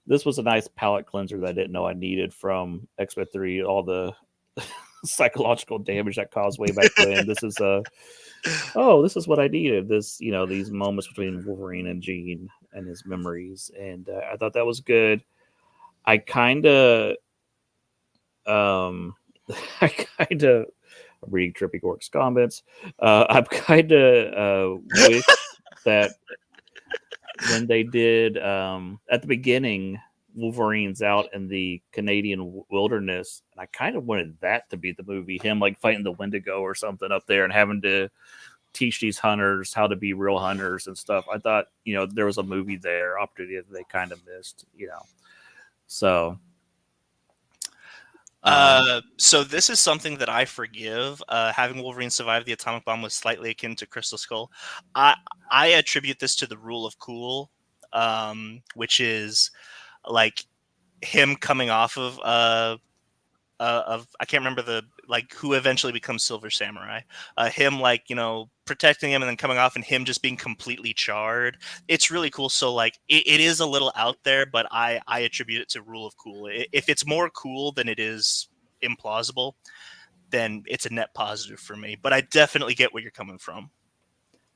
this was a nice palate cleanser that I didn't know I needed from X Men 3. All the psychological damage that caused way back when. This is this is what I needed. This these moments between Wolverine and Jean and his memories, and I thought that was good. I kind of I kind of reading Trippy Gork's comments. I'm kind of wish that when they did at the beginning, Wolverine's out in the Canadian wilderness, and I kind of wanted that to be the movie. Him like fighting the Wendigo or something up there, and having to teach these hunters how to be real hunters and stuff. I thought there was a movie there opportunity that they kind of missed. So So this is something that I forgive. Having Wolverine survive the atomic bomb was slightly akin to Crystal Skull. I I attribute this to the rule of cool, which is like him coming off of I can't remember the like who eventually becomes Silver Samurai. Him like protecting him and then coming off and him just being completely charred. It's really cool. So like it is a little out there, but I attribute it to rule of cool. If it's more cool than it is implausible, then it's a net positive for me. But I definitely get where you're coming from.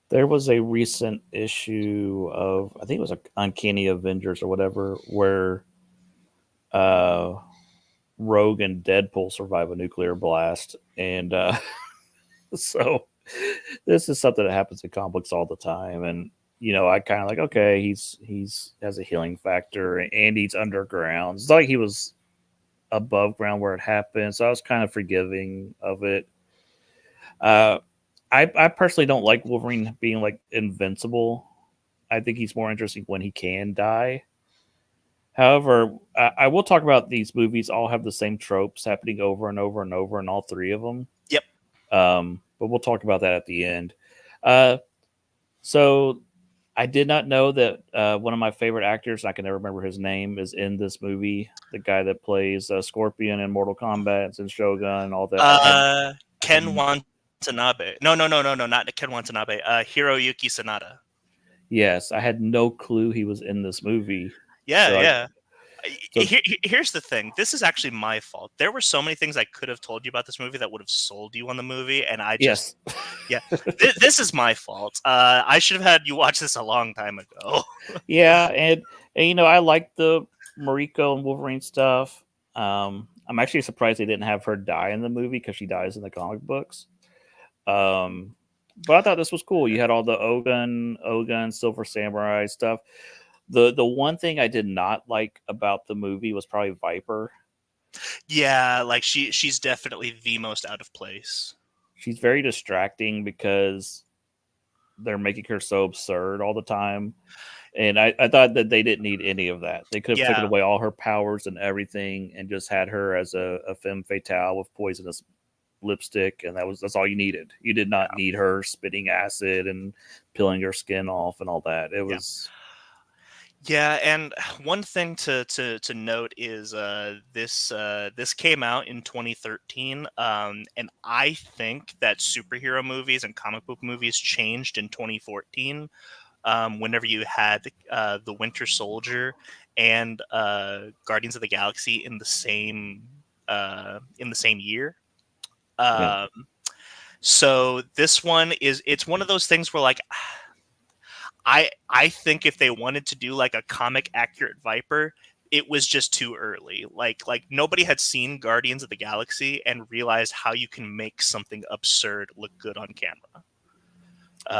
there was a recent issue of I think it was a Uncanny Avengers or whatever where uh, Rogue and Deadpool survive a nuclear blast, and so this is something that happens in comics all the time. And I kind of like okay, he's has a healing factor, and he's underground. It's not like he was above ground where it happened, so I was kind of forgiving of it. Uh, I personally don't like Wolverine being like invincible. I think he's more interesting when he can die. However, I will talk about these movies all have the same tropes happening over and over and over in all three of them. Yep. But we'll talk about that at the end. Uh, so I did not know that one of my favorite actors, I can never remember his name, is in this movie. The guy that plays Scorpion in Mortal Kombat and Shogun and all that. I Ken had Watanabe. No, not Ken Watanabe. Hiroyuki Sanada. yes, I had no clue he was in this movie. Yeah, yeah. So Here's the thing. This is actually my fault. There were so many things I could have told you about this movie that would have sold you on the movie, and I just yes. This is my fault. I should have had you watch this a long time ago. Yeah, and I like the Mariko and Wolverine stuff. I'm actually surprised they didn't have her die in the movie because she dies in the comic books. But I thought this was cool. You had all the Ogun, Silver Samurai stuff. The one thing I did not like about the movie was probably Viper. Yeah, like she's definitely the most out of place. She's very distracting because they're making her so absurd all the time. And I thought that they didn't need any of that. They could have taken away all her powers and everything and just had her as a femme fatale with poisonous lipstick, and that's all you needed. You did not need her spitting acid and peeling her skin off and all that. It was Yeah, and one thing to note is this came out in 2013, and I think that superhero movies and comic book movies changed in 2014. Whenever you had the Winter Soldier and Guardians of the Galaxy in the same year. yeah. So this one it's one of those things where like I think if they wanted to do like a comic accurate Viper, it was just too early. Like nobody had seen Guardians of the Galaxy and realized how you can make something absurd look good on camera.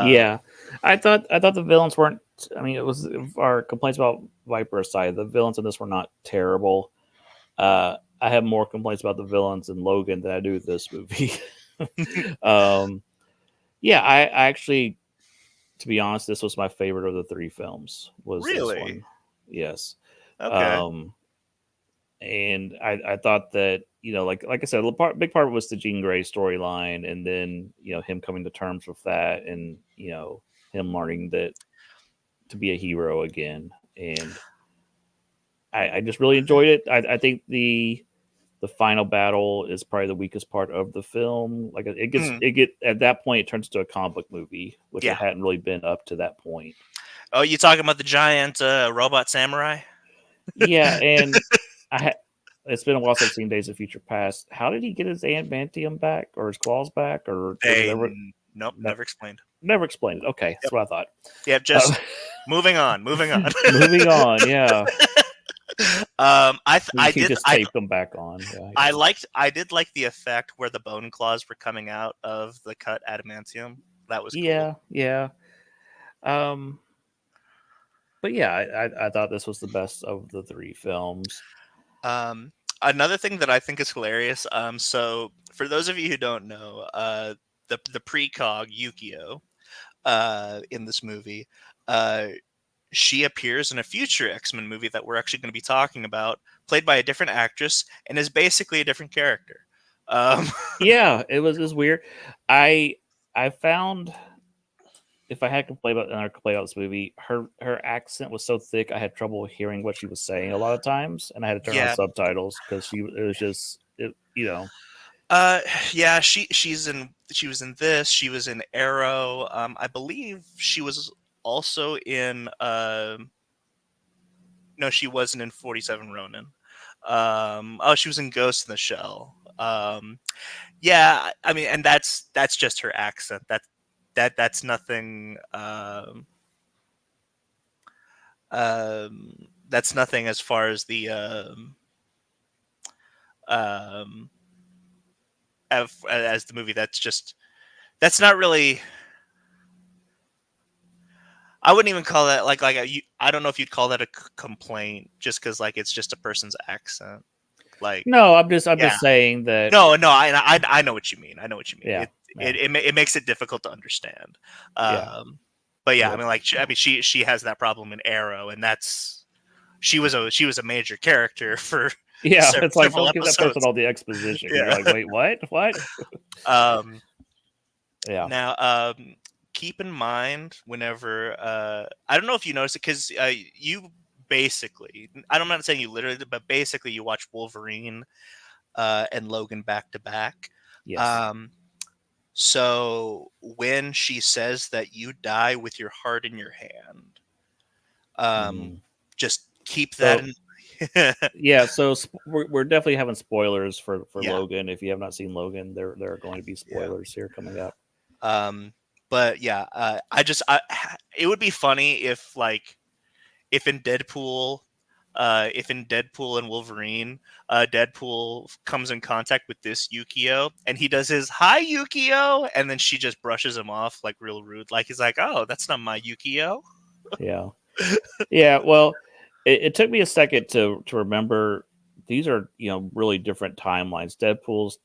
Yeah, I thought the villains weren't. I mean, it was our complaints about Viper aside. The villains in this were not terrible. I have more complaints about the villains in Logan than I do with this movie. um, yeah, I actually, to be honest, this was my favorite of the three films. Was this Really? one? Yes. Okay. Um, and I thought that, like I said, big part was the Jean Grey storyline, and then him coming to terms with that, and him learning that to be a hero again, and I just really enjoyed it. I think the final battle is probably the weakest part of the film. Like Mm, it get at that point it turns to a comic book movie, which it yeah. hadn't really been up to that point. Oh, you talking about the giant robot samurai? Yeah, and I ha- it's been a while since I've seen Days of Future Past. How did he get his adamantium back or his claws back, or was it ever Nope, never, never explained. never explained? Okay, Yep. that's what I thought. Yep. Uh, Just moving on. Moving on. moving on, yeah. I He did just taped them back on. Yeah, I guess. I did like the effect where the bone claws were coming out of the cut adamantium. That was cool. Yeah, yeah. Um, but yeah, I thought this was the best of the three films. Um, Another thing that I think is hilarious. So for those of you who don't know, the precog Yukio, in this movie, uh, she appears in a future X-Men movie that we're actually going to be talking about, played by a different actress, and is basically a different character. Um, Yeah, it was weird. I I found if I had complained about another complaint about this movie, her accent was so thick I had trouble hearing what she was saying a lot of times, and I had to turn on yeah, subtitles because it was just it. uh, yeah, she was in this. She was in Arrow. I believe she was also in. No, she wasn't in 47 Ronin. Oh, she was in Ghost in the Shell. Yeah, I mean, and that's just her accent. That's nothing. That's nothing as far as the um, as the movie. That's not really. I wouldn't even call that I don't know if you'd call that a complaint, just because like it's just a person's accent. Like, No, I'm yeah, just saying that. no, I know what you mean. I know what you mean. Yeah, yeah, It makes it difficult to understand. yeah, Um, but yeah, I yeah, mean, like, she has that problem in Arrow, and that's she was a major character for yeah. It's like several don't give that person episodes. all the exposition because you're Yeah. like, wait, what? Um, Yeah. Now, keep in mind whenever I don't know if you notice it because you basically I'm not saying you literally, but basically you watch Wolverine and Logan back to back. Yes. Um, so when she says that you die with your heart in your hand, um, Mhm. just keep that So in. yeah, so we're definitely having spoilers for Yeah, Logan. If you have not seen Logan, there are going to be yeah. spoilers here coming up. Um, but yeah, it would be funny if like if in Deadpool, if in Deadpool and Wolverine, Deadpool comes in contact with this Yukio, and he does his "Hi Yukio," and then she just brushes him off like real rude, like he's like, "Oh, that's not my Yukio." Yeah, yeah. Well, it took me a second to remember these are really different timelines. Deadpool's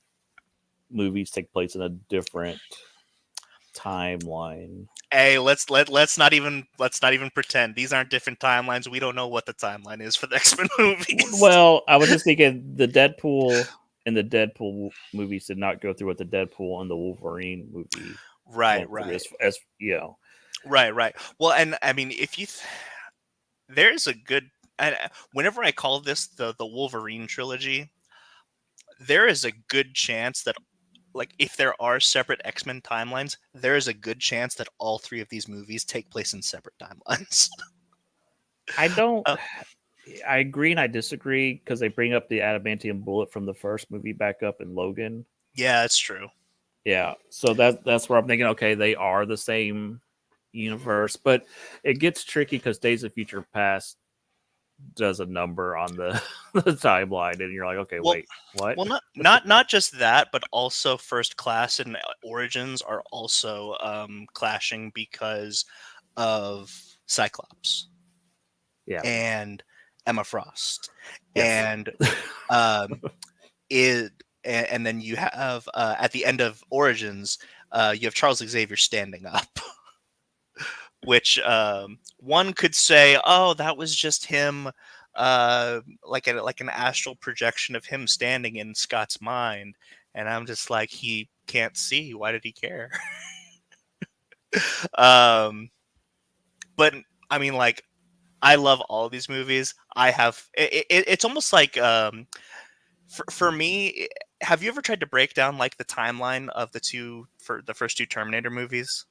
movies take place in a different timeline. Hey, let's not even pretend these aren't different timelines. We don't know what the timeline is for the X-Men movies. Well, I was just thinking the Deadpool and the Deadpool movies did not go through what the Deadpool and the Wolverine movie Right, went through. right, As you know, right, right. Well, and I mean, if you there's a good. And whenever I call this the Wolverine trilogy, there is a good chance that like if there are separate X-Men timelines, there is a good chance that all three of these movies take place in separate timelines. I don't. uh, I agree and I disagree because they bring up the adamantium bullet from the first movie back up in Logan. yeah, it's true. Yeah, so that's where I'm thinking. Okay, they are the same universe, but it gets tricky because Days of Future Past does a number on the, the timeline, and you're like, okay, Well, wait, what? not just that, but also First Class and Origins are also clashing because of Cyclops Yeah. and Emma Frost, Yes. and um, it and then you have at the end of Origins, you have Charles Xavier standing up. which one could say, oh, that was just him, like an astral projection of him standing in Scott's mind. And I'm just like, he can't see. Why did he care? um, but I mean, like, I love all of these movies. I have it's almost like for me. Have you ever tried to break down like the timeline of the first two Terminator movies?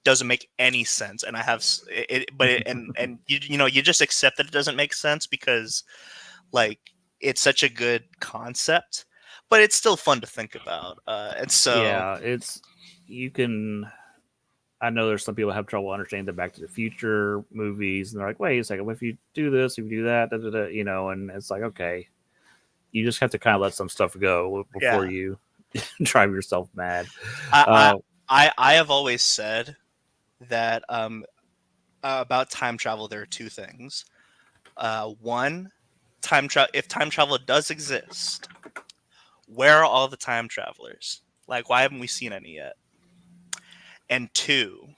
Doesn't make any sense, and I have it, but and you know you just accept that it doesn't make sense because like it's such a good concept, but it's still fun to think about. And so Yeah, it's you can. I know there's some people have trouble understanding the Back to the Future movies, and they're like, "Wait a second, if you do this, if you do that, da, da, da, you know," and it's like, okay, you just have to kind of let some stuff go before yeah, you drive yourself mad. I I Uh, I have always said that about time travel there are two things. One, time travel. If time travel does exist, where are all the time travelers? Like, why haven't we seen any yet? And two,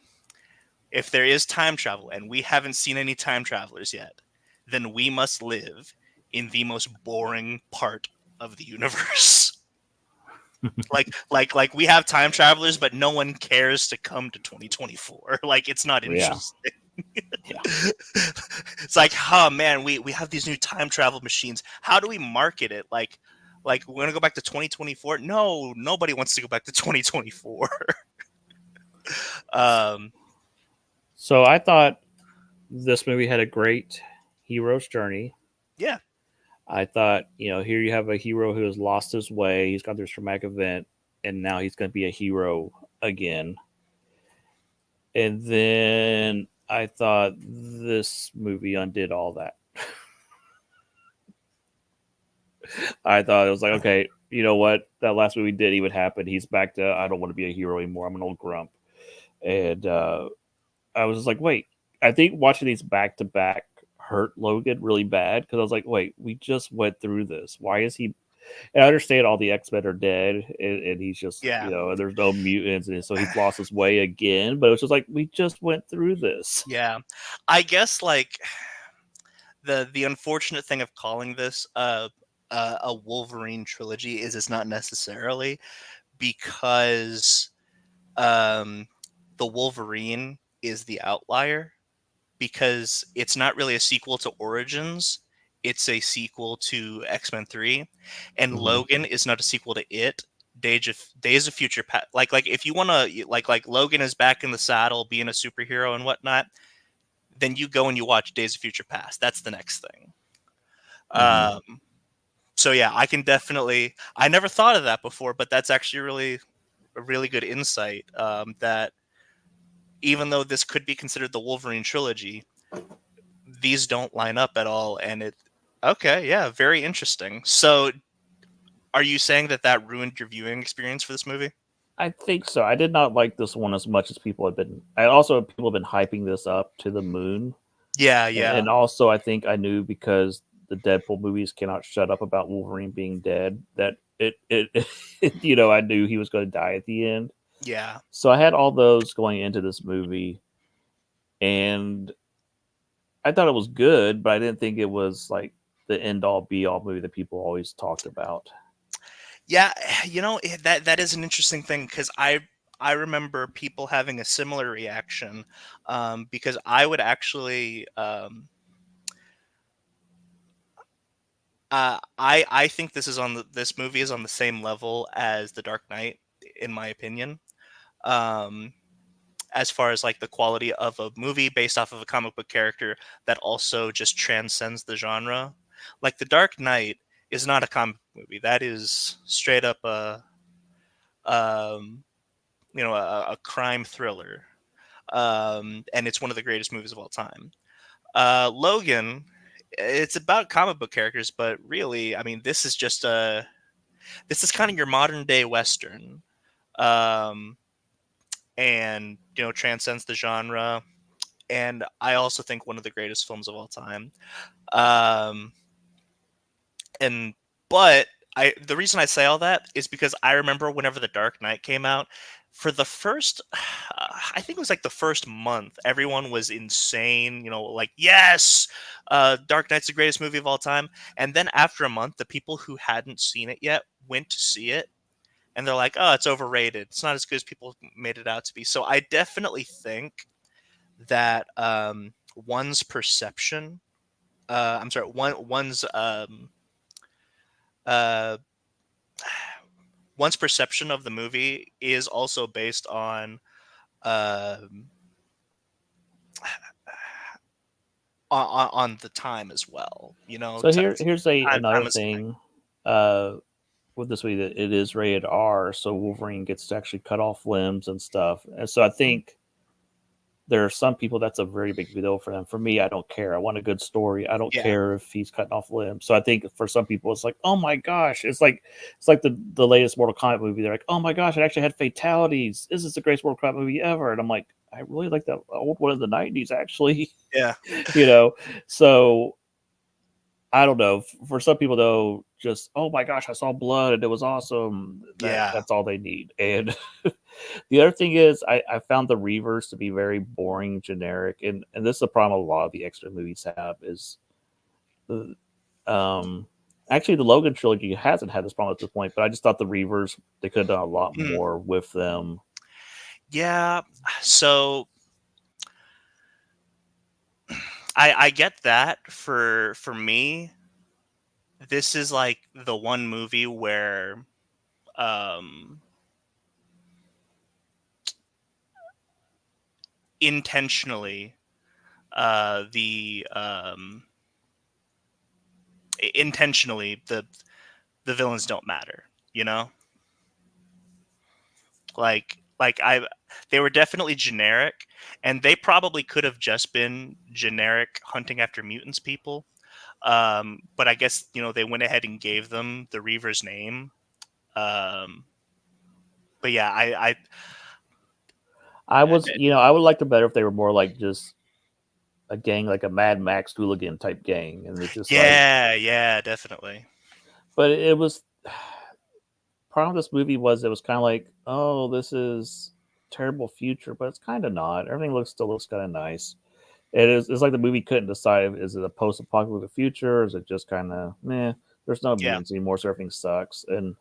if there is time travel and we haven't seen any time travelers yet, then we must live in the most boring part of the universe. Like we have time travelers, but no one cares to come to 2024. Like it's not yeah, interesting. yeah. It's like, oh man, we have these new time travel machines. How do we market it? Like we're gonna go back to 2024? No, nobody wants to go back to 2024. um, So I thought this movie had a great hero's journey. yeah, I thought, here you have a hero who has lost his way. He's got this traumatic event, and now he's going to be a hero again. And then I thought this movie undid all that. I thought it was like, okay, you know what? That last movie did even happen. He's back to, I don't want to be a hero anymore. I'm an old grump. And I was just like, wait, I think watching these back to back hurt Logan really bad because I was like, wait, we just went through this. Why is he? And I understand all the X Men are dead, and he's just, yeah, and there's no mutants, and so he's lost his way again. But it was just like we just went through this. yeah. I guess like the unfortunate thing of calling this a Wolverine trilogy is it's not necessarily because um, the Wolverine is the outlier because it's not really a sequel to Origins. It's a sequel to X-Men 3, and Mm-hmm. Logan is not a sequel to it. Days of Future Past. Like if you want to like Logan is back in the saddle being a superhero and whatnot, then you go and you watch Days of Future Past. That's the next thing. Mm-hmm. Um, so yeah, I can definitely. I never thought of that before, but that's actually really a really good insight. That even though this could be considered the Wolverine trilogy, these don't line up at all, and it. Okay, yeah, very interesting. So, are you saying that that ruined your viewing experience for this movie? I think so. I did not like this one as much as people have been. I also people have been hyping this up to the moon, Yeah, and yeah, also I think I knew because the Deadpool movies cannot shut up about Wolverine being dead that I knew he was going to die at the end. yeah, So I had all those going into this movie, and I thought it was good, but I didn't think it was like the end all be all movie that people always talked about. yeah. That is an interesting thing because I remember people having a similar reaction because I would actually I think this movie is on the same level as The Dark Knight in my opinion. Um, as far as like the quality of a movie based off of a comic book character that also just transcends the genre. Like The Dark Knight is not a comic book movie. That is straight up a um, a crime thriller. And it's one of the greatest movies of all time. Logan, it's about comic book characters, but really, I mean, this is kind of your modern day western, um, and transcends the genre. And I also think one of the greatest films of all time. Um, and but the reason I say all that is because I remember whenever The Dark Knight came out, for the first I think it was like the first month, everyone was insane, like, yes, Dark Knight's the greatest movie of all time. And then after a month, the people who hadn't seen it yet went to see it, and they're like, oh, it's overrated, it's not as good as people made it out to be. So I definitely think that one's perception I'm sorry, one's uh one's perception of the movie is also based um on the time as well. So here's a Time another is king. thing uh, with this movie, that it is rated R, so Wolverine gets to actually cut off limbs and stuff. And so I Mhm. think there are some people that's a very big deal for them. For me, I don't care. I want a good story. I don't Yeah, care if he's cutting off limbs. So I think for some people, it's like, oh my gosh, it's like the latest Mortal Kombat movie. They're like, oh my gosh, it actually had fatalities. This is the greatest Mortal Kombat movie ever. And I'm like, I really like that old one in the '90s, actually. yeah, you know, so I don't know. For some people, though, just oh my gosh, I saw blood and it was awesome. yeah. That's all they need. And the other thing is, I found the Reavers to be very boring, generic, and this is the problem a lot of the X-Men movies have is, the, um, actually the Logan trilogy hasn't had this problem at this point, but I just thought the Reavers, they could have done a lot Mm, more with them. yeah. So I get that. For me, this is like the one movie where um intentionally the intentionally the villains don't matter, you know? Like they were definitely generic, and they probably could have just been generic hunting after mutants people. But I guess, they went ahead and gave them the Reaver's name. Um, but yeah, I would like them better if they were more like just a gang, like a Mad Max hooligan type gang, and it's just like, yeah, yeah, definitely. but it was problem with this movie was it was kind of like, oh, this is terrible future, but it's kind of not. Everything still looks kind of nice. It's like the movie couldn't decide, is it a post apocalyptic future, or is it just kind of meh? There's no Yeah. mutants anymore, so everything sucks. And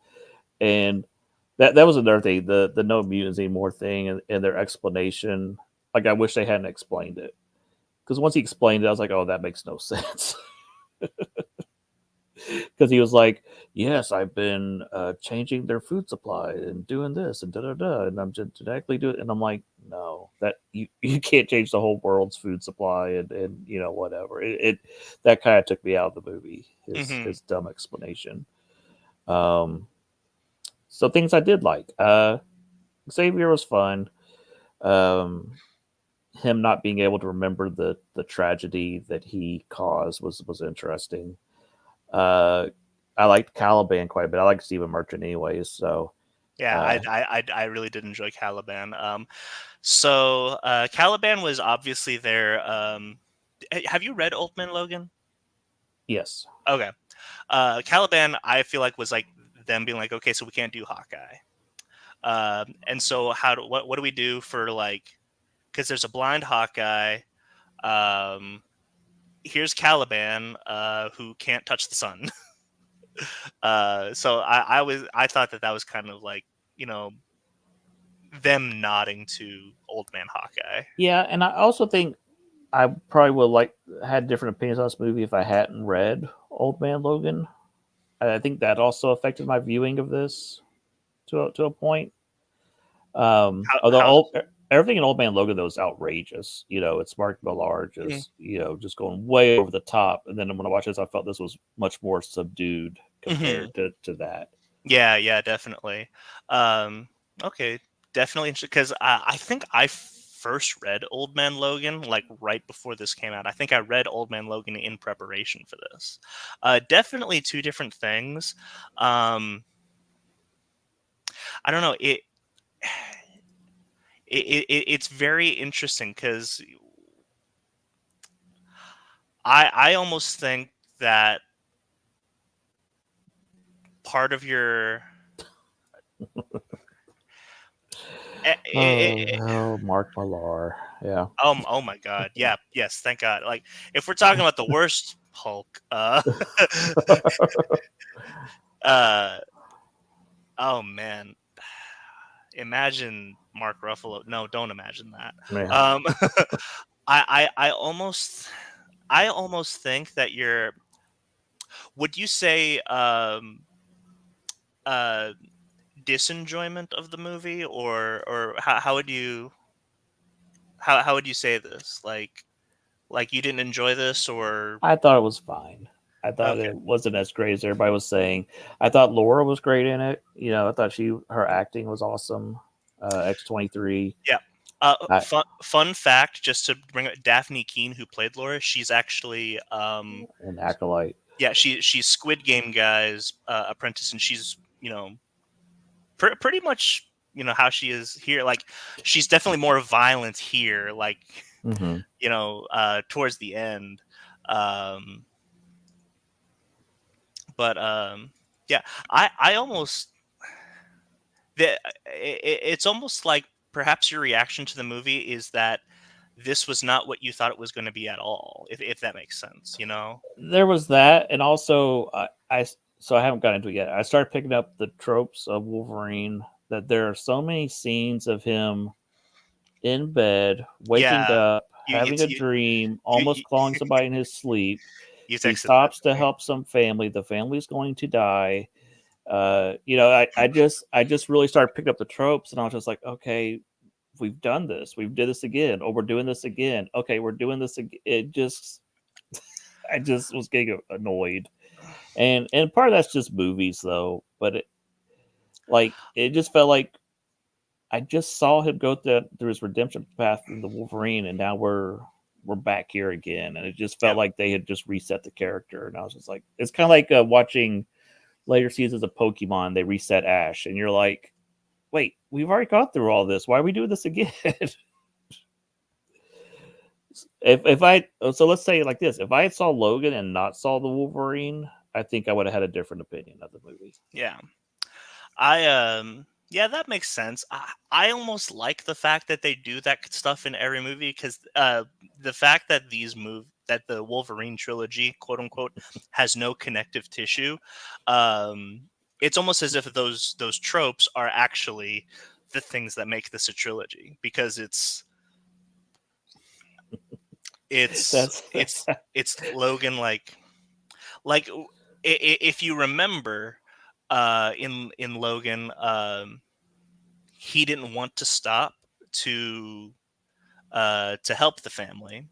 that was another thing, the no mutants anymore thing, and their explanation. Like, I wish they hadn't explained it, because once he explained it, I was like, oh, that makes no sense. Because he was like, "Yes, I've been changing their food supply and doing this and da da da, and I'm genetically doing." And I'm like, "No, that you can't change the whole world's food supply and whatever." It that kind of took me out of the movie. Hmm. His dumb explanation. Um, so things I did like. Xavier was fun. Um, him not being able to remember the tragedy that he caused was interesting. Uh, I liked Caliban quite a bit. I like Stephen Merchant anyways. So Yeah, uh, I really did enjoy Caliban. So Caliban was obviously there. Have you read Old Man Logan? yes, Okay. Caliban, I feel like, was like them being like, okay, so we can't do Hawkeye. And so what do we do for, like, because there's a blind Hawkeye. Um, Here's Caliban, who can't touch the sun. So I thought that was kind of like, you know them nodding to Old Man Hawkeye. yeah, and I also think I probably would like had different opinions on this movie if I hadn't read Old Man Logan. I think that also affected my viewing of this to a point. Although How everything in Old Man Logan though is outrageous. It's Mark Millar Mhm. just just going way over the top. And then when I watched this, I felt this was much more subdued Mhm. compared to that. Yeah, yeah, definitely. Um, okay, definitely because I think I first read Old Man Logan like right before this came out. I think I read Old Man Logan in preparation for this. Definitely two different things. Um, I don't know. It's very interesting because I almost think that part of your it, Oh, Mark Millar. Yeah. oh my god. Yeah, yes, thank God. Like if we're talking about the worst Hulk, uh oh man. Imagine Mark Ruffalo. No, don't imagine that. Yeah. Um I almost think that you're would you say uh disenjoyment of the movie, or how would you how would you say this? Like you didn't enjoy this, or I thought it was fine. I thought okay. it wasn't as great as everybody was saying. I thought Laura was great in it. I thought her acting was awesome. X-23. Yeah. I, Fun fact, just to bring up Daphne Keane, who played Laura, she's actually and Acolyte. yeah, she's Squid Game guy's apprentice, and she's pretty much how she is here. Like she's definitely more violent here. Like Mm-hmm. towards the end. Um, but yeah, I almost it's almost like perhaps your reaction to the movie is that this was not what you thought it was going to be at all, if that makes sense, There was that, and also so I haven't gotten into it yet. I started picking up the tropes of Wolverine. That there are so many scenes of him in bed, waking Yeah, up, you you having a you dream, you, almost clawing you, somebody in his sleep. you He texted that stops to to me. help some family. The family's going to die. I just really started picking up the tropes, and I was just like, okay, we've done this. We've did this again. Oh, we're doing this again. Okay, we're doing this again. I just was getting annoyed, and part of that's just movies though. But it just felt like I just saw him go through his redemption path in the Wolverine, and now we're back here again, and it just felt Yep. like they had just reset the character, and I was just like, it's kind of like watching later seasons of Pokemon. They reset Ash, and you're like, wait, we've already gone through all this. Why are we doing this again? if I so let's say it like this: if I had saw Logan and not saw the Wolverine, I think I would have had a different opinion of the movie. Yeah. Yeah, that makes sense. I almost like the fact that they do that stuff in every movie, because the fact that that the Wolverine trilogy, quote unquote, has no connective tissue, um, it's almost as if those tropes are actually the things that make this a trilogy, because it's That's it's it's Logan, like if you remember in Logan, he didn't want to stop to to help the family.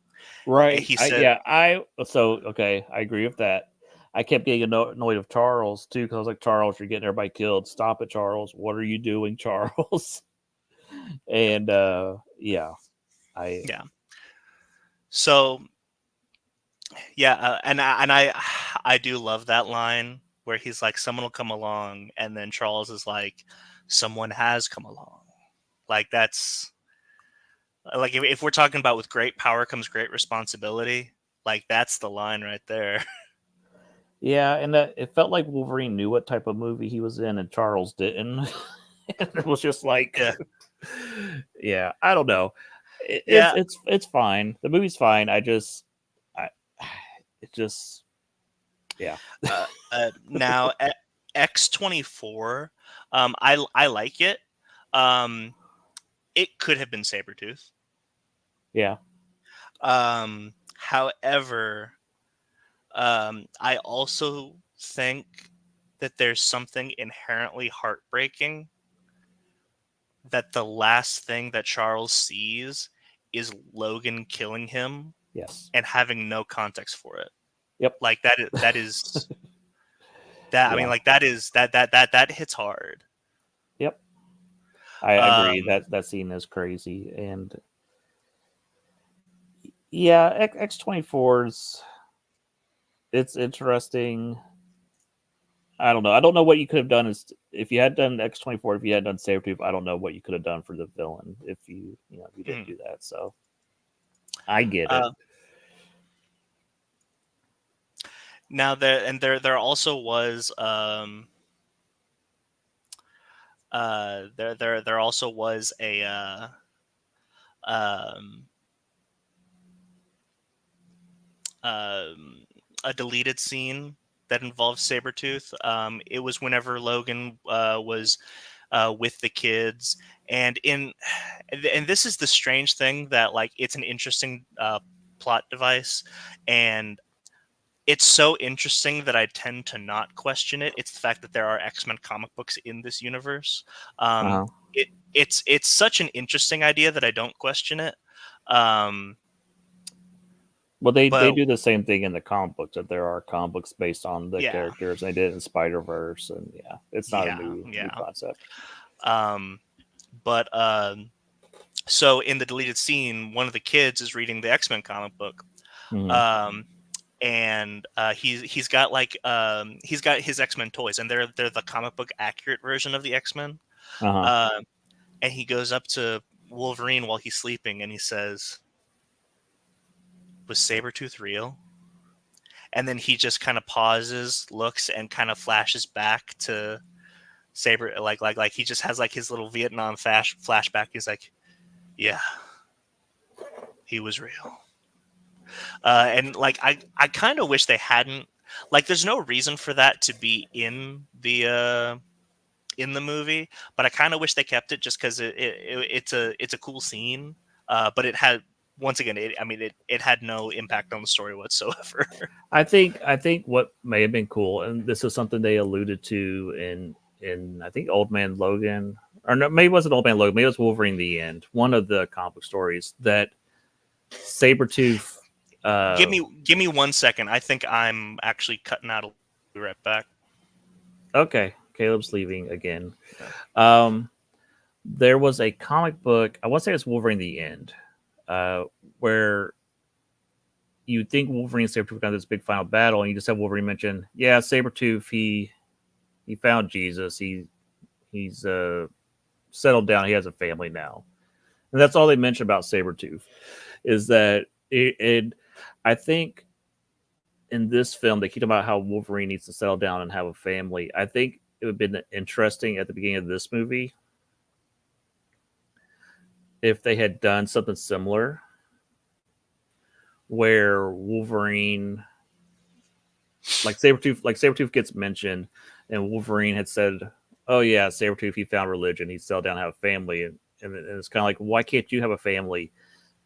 right. He I said, yeah. I so okay. I agree with that. I kept getting annoyed of Charles too because I was like, Charles, you're getting everybody killed. Stop it, Charles. What are you doing, Charles? And yeah, I yeah. So yeah, and I do love that line where he's like, someone will come along, and then Charles is like, someone has come along. Like that's like if we're talking about with great power comes great responsibility, like that's the line right there. yeah, and it felt like Wolverine knew what type of movie he was in, and Charles didn't. It was just like, Yeah, yeah, I don't know. It's yeah. it's fine. The movie's fine. I it just yeah. Now X-24, I like it. Um, it could have been Sabretooth. Yeah. However, I also think that there's something inherently heartbreaking that the last thing that Charles sees is Logan killing him Yes. and having no context for it. Yep. Like that is that I mean Yeah. like that is that hits hard. Yep. I agree Um, that that scene is crazy, and yeah, X-24's it's interesting. I don't know. I don't know what you could have done is if you had done X-24. If you had done Sabretooth, I don't know what you could have done for the villain if if you didn't mhm. do that. So I get it. uh, Now there also was there also was um, um, a deleted scene that involved Sabretooth. It was whenever Logan was with the kids, and in and this is the strange thing that like it's an interesting plot device, and it's so interesting that I tend to not question it. It's the fact that there are X-Men comic books in this universe. Um, Uh-huh. it's such an interesting idea that I don't question it. Um, Well, they but do the same thing in the comic books. That there are comic books based on the yeah, characters. They did it in Spider Verse, and yeah, it's not a yeah, new yeah. concept. Um, but so in the deleted scene, one of the kids is reading the X-Men comic book. Hmm. Um, and he's got he's got his X-Men toys, and they're the comic book accurate version of the X-Men. Uh huh. Um, and he goes up to Wolverine while he's sleeping, and he says, "Was Sabretooth real?" And then he just kind of pauses, looks, and kind of flashes back to Saber, like he just has like his little Vietnam flashback. He's like, "Yeah, he was real." And like I kind of wish they hadn't. Like, there's no reason for that to be in the movie, but I kind of wish they kept it just because it's a cool scene. But it had once again, I mean, it had no impact on the story whatsoever. I think what may have been cool, and this is something they alluded to in I think Old Man Logan, or no, maybe it wasn't Old Man Logan, maybe it was Wolverine the End, one of the comic book stories that Sabretooth. give Uh, me give me 1 second. I think I'm actually cutting out. Be right back. okay, Caleb's leaving again. Yeah. Um, there was a comic book. I want to say it's Wolverine the End, uh, where you think Wolverine and Sabretooth got this big final battle, and you just have Wolverine mention, "Yeah, Sabretooth, he found Jesus. He's settled down. He has a family now." And that's all they mention about Sabretooth is that it I think in this film they keep talking about how Wolverine needs to settle down and have a family. I think it would have been interesting at the beginning of this movie if they had done something similar where Wolverine like Sabretooth gets mentioned and Wolverine had said, "Oh yeah, Sabretooth, he found religion. He settled down and have a family." And it's kind of like, why can't you have a family?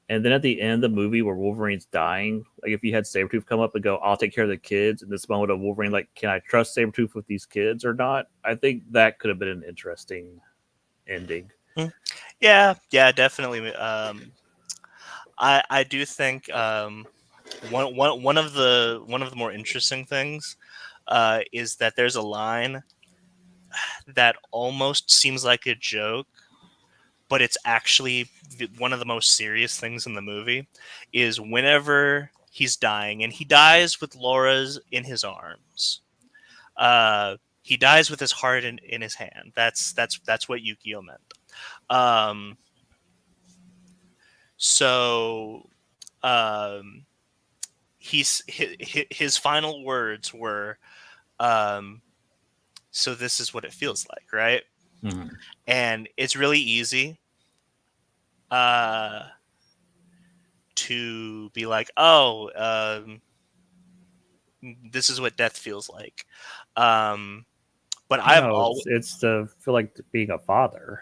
And then at the end of the movie where Wolverine's dying, like if you had Sabretooth come up and go, "I'll take care of the kids," in this moment of Wolverine, like, can I trust Sabretooth with these kids or not? I think that could have been an interesting ending. Mm. Yeah, yeah, definitely. I do think one of the more interesting things is that there's a line that almost seems like a joke, but it's actually one of the most serious things in the movie. Is whenever he's dying, and he dies with Laura's in his arms. He dies with his heart in his hand. That's what Yukio meant. Um, so um, his final words were, um, "So this is what it feels like, right?" Mm-hmm. And it's really easy uh, to be like, "Oh, this is what death feels like." Um, but I've No, always, it's to feel like being a father.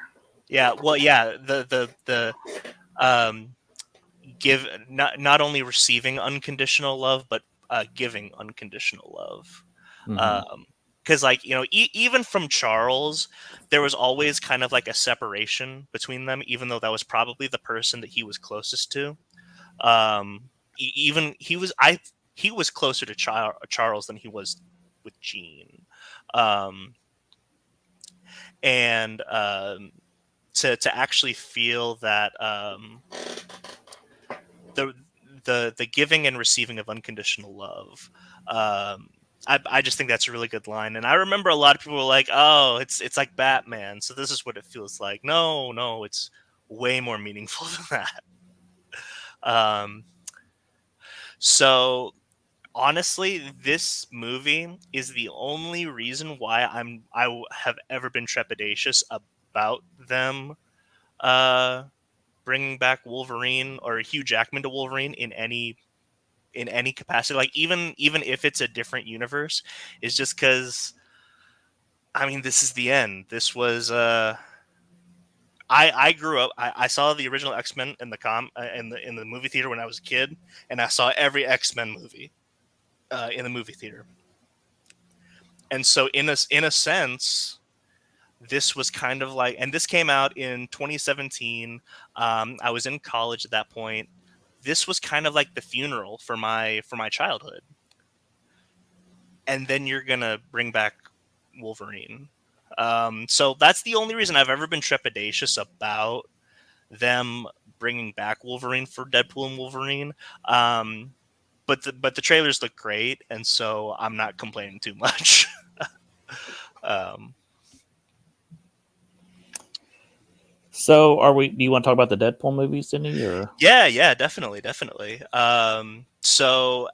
yeah, well, yeah, the um, give not only receiving unconditional love, but giving unconditional love. Mm-hmm. Because like even from Charles, there was always kind of like a separation between them, even though that was probably the person that he was closest to. Even he was closer to Charles than he was with Jean. Um, and to actually feel that the the giving and receiving of unconditional love. I just think that's a really good line, and I remember a lot of people were like, "Oh, it's like Batman, so this is what it feels like." No, no, it's way more meaningful than that. Um, so honestly, this movie is the only reason why have ever been trepidatious about them uh bringing back Wolverine or Hugh Jackman to Wolverine in any capacity. Like even if it's a different universe, is just because I mean this is the end. This was I grew up. I saw the original X Men in the in the movie theater when I was a kid, and I saw every X Men movie in the movie theater. And so in a sense, this was kind of like, and this came out in 2017. I was in college at that point. This was kind of like the funeral for my childhood. And then you're gonna bring back Wolverine. So that's the only reason I've ever been trepidatious about them bringing back Wolverine for Deadpool and Wolverine. Um, but the trailers look great, and so I'm not complaining too much. um, So, are we? Do you want to talk about the Deadpool movies, Sydney? Or yeah, yeah, definitely, definitely. So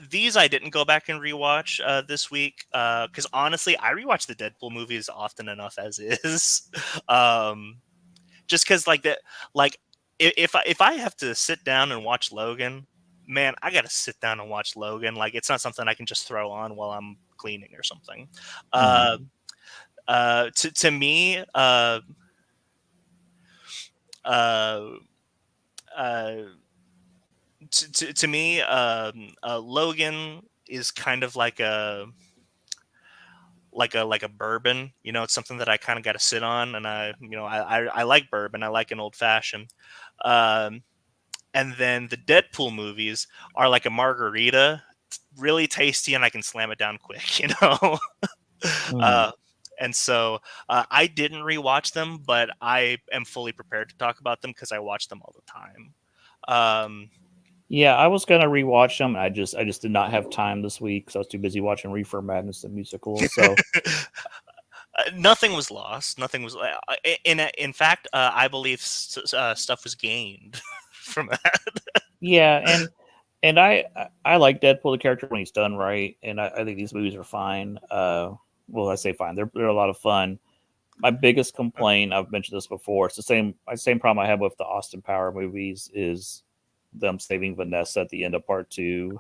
these I didn't go back and rewatch this week because honestly, I rewatch the Deadpool movies often enough as is. um, just because like if I have to sit down and watch Logan, man, I gotta sit down and watch Logan. Like it's not something I can just throw on while I'm cleaning or something. Mhm. Uh, to me, uh, uh, to me, Logan is kind of like a bourbon. You know, it's something that I kind of got to sit on, and I like bourbon. I like an old fashioned. Um, and then the Deadpool movies are like a margarita, really tasty, and I can slam it down quick. You know. Mhm. uh, and so I didn't rewatch them, but I am fully prepared to talk about them because I watch them all the time. Um, Yeah, I was gonna rewatch them. I just did not have time this week because I was too busy watching Reefer Madness the musical. So nothing was lost. Nothing was. In fact, I believe stuff was gained from that. yeah, and I like Deadpool the character when he's done right, and I think these movies are fine. Well, I say fine. They're a lot of fun. My biggest complaint, I've mentioned this before, it's the same problem I have with the Austin Power movies is them saving Vanessa at the end of part two.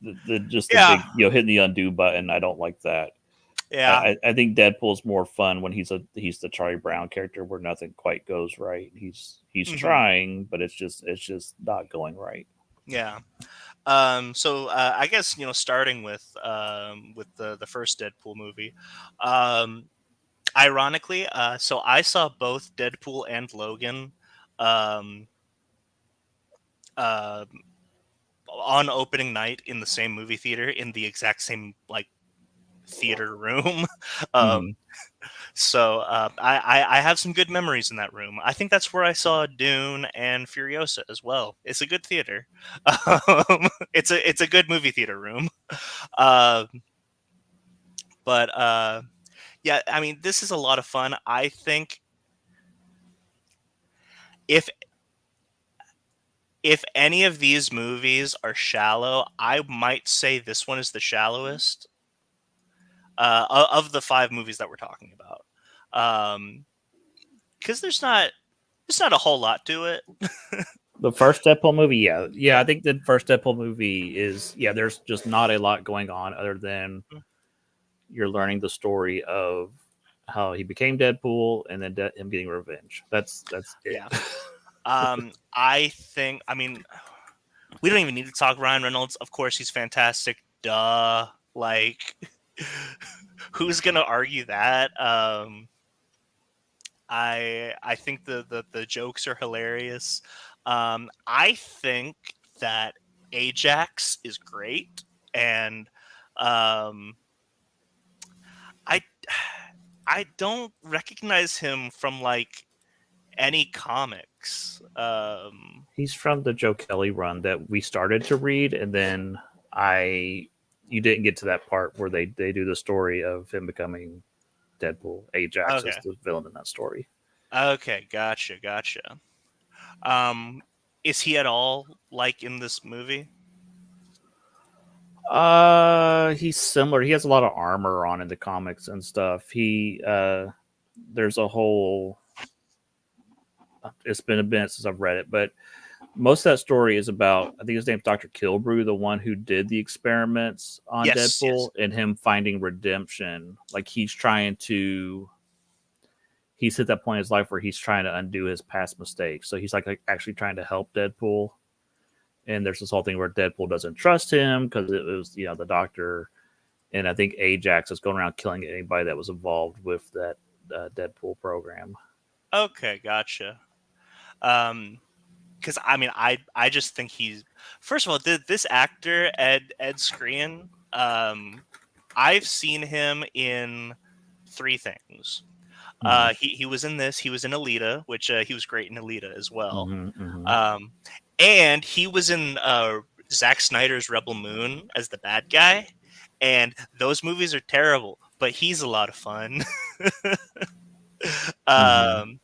The just the Yeah, big hitting the undo button. I don't like that. yeah. I think Deadpool's more fun when he's the Charlie Brown character where nothing quite goes right. He's Hmm. trying, but it's just not going right. Yeah. So I guess starting with the first Deadpool movie. Um, Ironically, so I saw both Deadpool and Logan um, uh, on opening night in the same movie theater in the exact same like theater room. um, Mm-hmm. so I have some good memories in that room. I think that's where I saw Dune and Furiosa as well. It's a good theater. It's a good movie theater room. Uh, but yeah, I mean, this is a lot of fun. I think if if any of these movies are shallow, I might say this one is the shallowest of the five movies that we're talking about. Because there's not a whole lot to it. The first Deadpool movie, yeah. I Yeah. think the first Deadpool movie is There's just not a lot going on other than you're learning the story of how he became Deadpool and then him getting revenge. That's it. Yeah. I think. I mean, we don't even need to talk Ryan Reynolds. Of course, he's fantastic. Duh. Like, who's gonna argue that? I think the jokes are hilarious. I think that Ajax is great, and um, I I don't recognize him from like any comics. He's from the Joe Kelly run that we started to read, and then I you didn't get to that part where they do the story of him becoming Deadpool. Ajax is Okay, the villain in that story. okay, gotcha, gotcha. Um, is he at all like in this movie? He's similar. He has a lot of armor on in the comics and stuff. There's a whole. It's been a bit since I've read it, but most of that story is about. I think his name's Doctor Kilbrew, the one who did the experiments on Yes, Deadpool, yes. and him finding redemption. Like he's trying to. He's at that point in his life where he's trying to undo his past mistakes. So he's like actually trying to help Deadpool. And there's this whole thing where Deadpool doesn't trust him because it was the doctor, and I think Ajax is going around killing anybody that was involved with that Deadpool program. Okay, gotcha. Because I mean, I just think he's first of all this actor Ed Skrein. I've seen him in three things. Mm-hmm. He was in this. He was in Alita, which he was great in Alita as well. Mm-hmm, mm-hmm. Um, and he was in Zack Snyder's Rebel Moon as the bad guy. And those movies are terrible, but he's a lot of fun. Mm-hmm. um,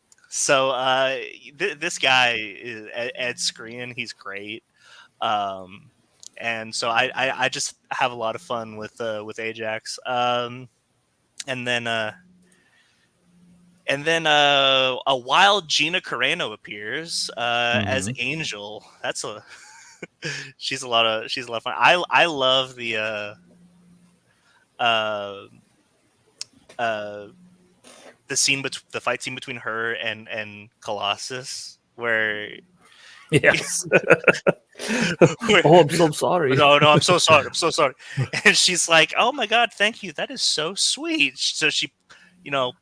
this guy is Ed Skrein. He's great. Um, and so I just have a lot of fun with Ajax. And then a wild Gina Carano appears as Mm-hmm. Angel. That's a she's a lot of fun. I love uh uh the fight scene between her and Colossus where, Yes. where Oh, I'm so sorry. no, I'm so sorry, I'm so sorry. And she's like, oh my god, thank you, that is so sweet. So you know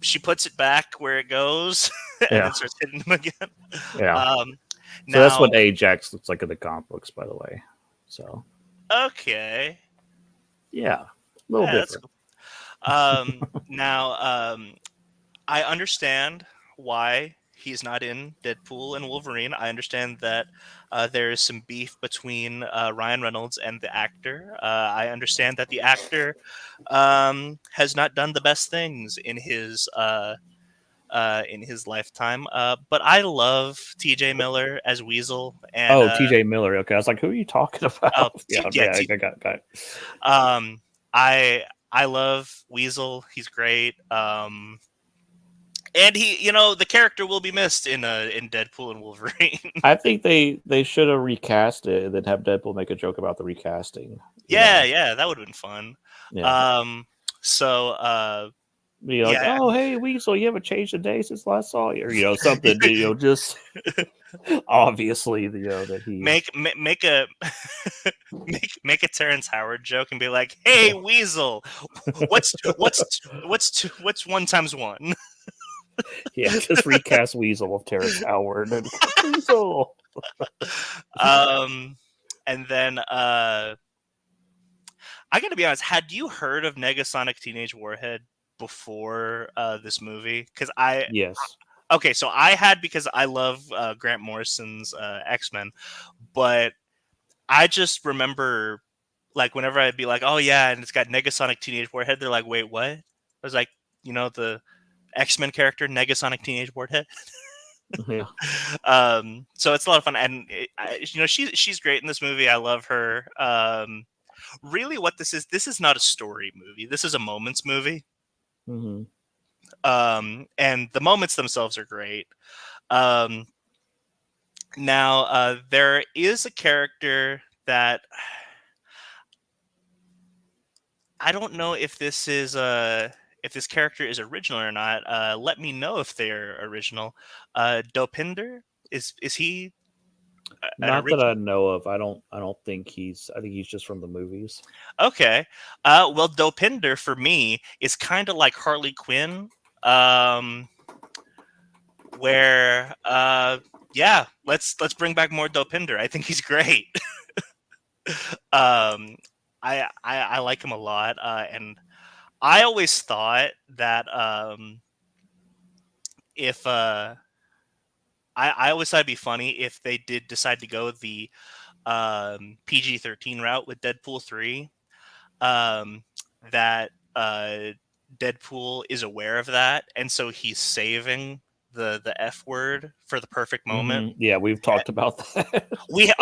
she puts it back where it goes and Yeah, then starts hitting him again. yeah. um So that's now what Ajax looks like in the comic books, by the way. So okay, yeah, a little yeah, that's different. cool. Now I understand why he's not in Deadpool and Wolverine. I understand that there is some beef between Ryan Reynolds and the actor. I understand that the actor has not done the best things in his lifetime. But I love T.J. Miller as Weasel, and Oh, T.J. Miller. Okay, I was like, who are you talking uh, about? Yeah, yeah, yeah, got it. um, I I love Weasel. He's great. And the character will be missed in Deadpool and Wolverine. I think they should have recast it and then have Deadpool make a joke about the recasting. Yeah, yeah, that would have been fun. Yeah. Um, so Be like, yeah, oh hey Weasel, you haven't changed the day since last saw you, or something. Just obviously that he. make a make a Terrence Howard joke and be like, "Hey Weasel, what's one times one?" Yeah, just recast Weasel with Terrence Howard and Weasel. um, and then I got to be honest. Had you heard of Negasonic Teenage Warhead before this movie? Because Yes. okay, so I had because I love Grant Morrison's X-Men, but I just remember like whenever I'd be like, "Oh yeah," and it's got Negasonic Teenage Warhead, they're like, "Wait, what?" I was like, the X-Men character Negasonic Teenage Warhead. Yeah. So it's a lot of fun, and she's great in this movie. I love her. Really, what this is not a story movie. This is a moments movie. Mm-hmm. And the moments themselves are great. Um, Now, there is a character that I don't know if this character is original or not. Let me know if they're original. Dopinder, is he an Not that I original? know of. I don't think he's. I think he's just from the movies. Okay. Well, Dopinder for me is kind of like Harley Quinn. Um, where yeah, let's bring back more Dopinder. I think he's great. um, I like him a lot, and I always thought that if I always thought it'd be funny if they did decide to go the PG-13 route with Deadpool 3. Um, that Deadpool is aware of that, and so he's saving the F word for the perfect moment. Yeah, we've talked about that. We have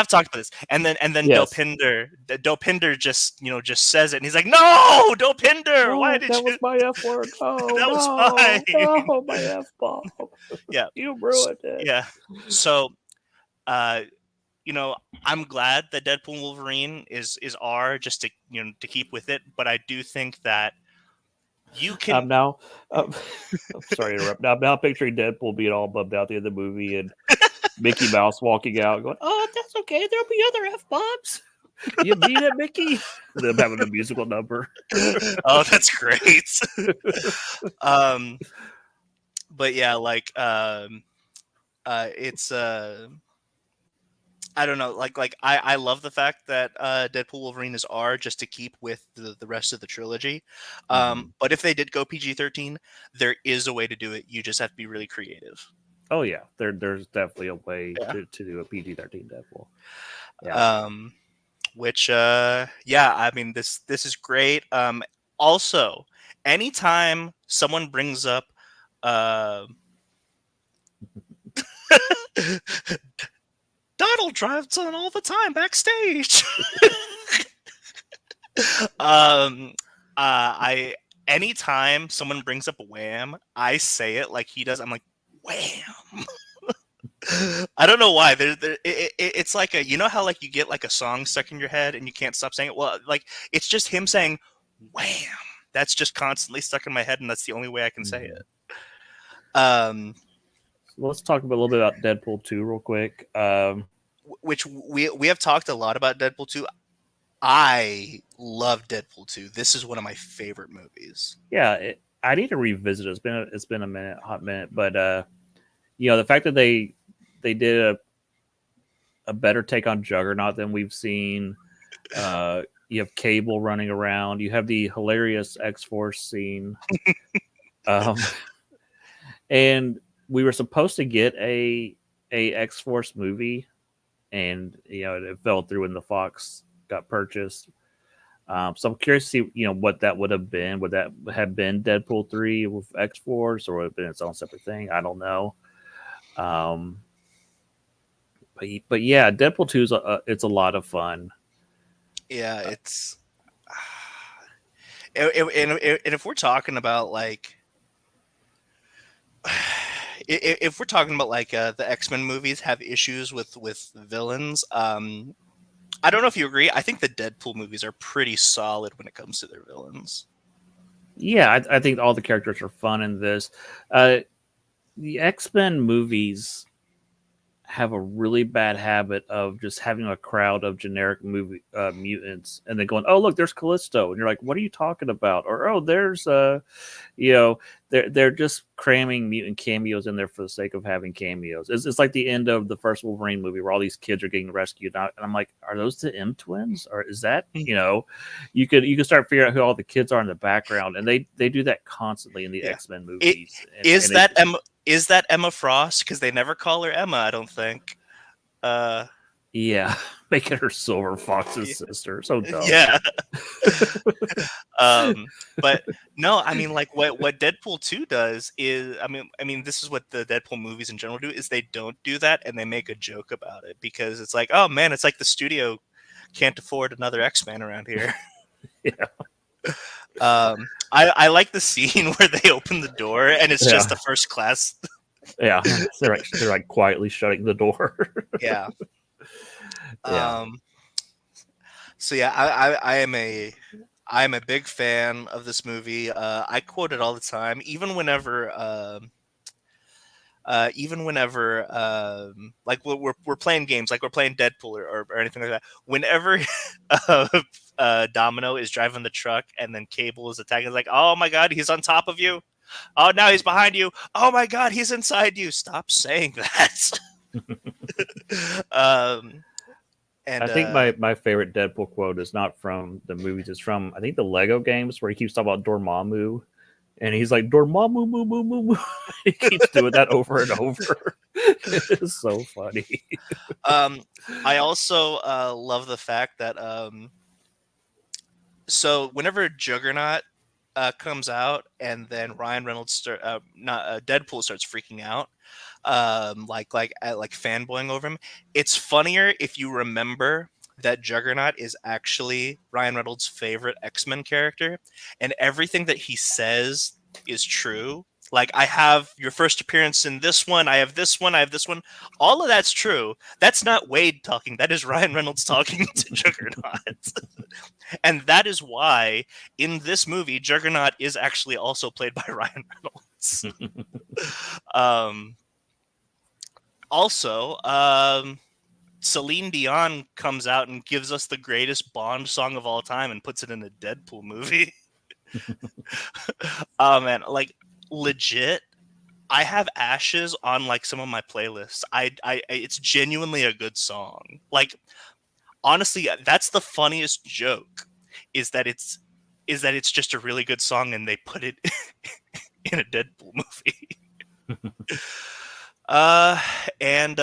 talked about this, and then Yes. Dopinder just says it, and he's like, "No, Dopinder, why No, did that you? was my F word. No, That was no, fine." no, my F bomb. Yeah, You ruined it. yeah. So, uh, I'm glad that Deadpool and Wolverine is R, just to to keep with it. But I do think that you can. Now, I'm sorry to interrupt. Now, I'm now picturing Deadpool being all bummed out at the end of the movie and Mickey Mouse walking out going, "Oh, that's okay. There'll be other F bombs." You mean it, Mickey? Them having a musical number. Oh, that's great. um, but yeah, like it's I don't know, like I love the fact that Deadpool Wolverine is R, just to keep with the rest of the trilogy. But if they did go PG-13, there is a way to do it. You just have to be really creative. Oh yeah, there's definitely a way Yeah. to do a PG-13 Deadpool. Yeah. Which yeah, I mean, this is great. Also, anytime someone brings up uh Donald drives on all the time backstage. I anytime someone brings up Wham, I say it like he does. I'm like, Wham. I don't know why. It's like a, how like you get like a song stuck in your head and you can't stop saying it. Well, like it's just him saying Wham. That's just constantly stuck in my head, and that's the only way I can say it. So let's talk a little bit about Deadpool 2 real quick. Which we have talked a lot about Deadpool 2. I love Deadpool 2. This is one of my favorite movies. Yeah, I need to revisit it. It's been a hot minute, but the fact that they did a better take on Juggernaut than we've seen. You have Cable running around. You have the hilarious X-Force scene. And we were supposed to get a X-Force movie, and it fell through when the Fox got purchased. So I'm curious to see what that would have been. Would that have been Deadpool 3 with X-Force, or would it have been its own separate thing? I don't know. But yeah, Deadpool 2 is it's a lot of fun. Yeah, it's and if we're talking about like if we're talking about like the X-Men movies have issues with villains, I don't know if you agree. I think the Deadpool movies are pretty solid when it comes to their villains. Yeah, I think all the characters are fun in this. The X-Men movies have a really bad habit of just having a crowd of generic movie mutants, and then going, "Oh, look, there's Callisto," and you're like, "What are you talking about?" Or, "Oh, there's they're just cramming mutant cameos in there for the sake of having cameos." It's like the end of the first Wolverine movie where all these kids are getting rescued, and I'm like, "Are those the M twins, or is that You could start figuring out who all the kids are in the background, and they do that constantly in the X-Men movies. Is that Emma Frost? Because they never call her Emma, I don't think. Yeah, making her Silver Fox's sister. So dumb. Yeah. But no, I mean, like what Deadpool 2 does is, I mean, this is what the Deadpool movies in general do, is they don't do that, and they make a joke about it, because it's like, oh man, it's like the studio can't afford another X-Men around here. Yeah. I like the scene where they open the door and it's just the first class. Yeah, they're like quietly shutting the door. Yeah. Yeah. So yeah, I am a big fan of this movie. I quote it all the time, even whenever like we're playing games, like we're playing Deadpool or anything like that. Whenever Domino is driving the truck and then Cable is attacking, it's like, oh my god, he's on top of you. Oh, now he's behind you. Oh my god, he's inside you. Stop saying that. And I think my favorite Deadpool quote is not from the movies. It's from, I think, the Lego games, where he keeps talking about Dormammu, and he's like, Dormammu, moo, moo, moo, moo. He keeps doing that over and over. It's so funny. I also love the fact that so whenever Juggernaut comes out, and then Ryan Reynolds not Deadpool starts freaking out, like fanboying over him. It's funnier if you remember that Juggernaut is actually Ryan Reynolds' favorite X-Men character, and everything that he says is true. Like, I have your first appearance in this one, I have this one, I have this one. All of that's true. That's not Wade talking. That is Ryan Reynolds talking to Juggernaut. And that is why in this movie, Juggernaut is actually also played by Ryan Reynolds. um, also, Celine Dion comes out and gives us the greatest Bond song of all time and puts it in a Deadpool movie. Oh man, like, legit, I have Ashes on like some of my playlists. It's genuinely a good song. Like, honestly, that's the funniest joke. Is that it's just a really good song and they put it in a Deadpool movie. uh, and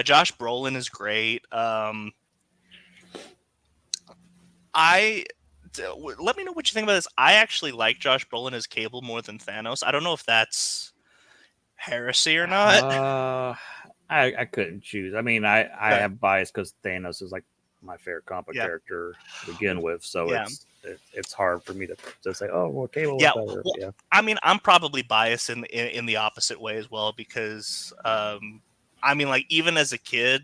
Josh Brolin is great. Let me know what you think about this. I actually like Josh Brolin as Cable more than Thanos. I don't know if that's heresy or not. I couldn't choose. I mean, I Okay. have bias because Thanos is like my favorite comic Yeah. character to begin with, so Yeah. it's hard for me to say, oh, well, Cable was Yeah. better. Well, Yeah, I mean, I'm probably biased in the opposite way as well because I mean, like, even as a kid,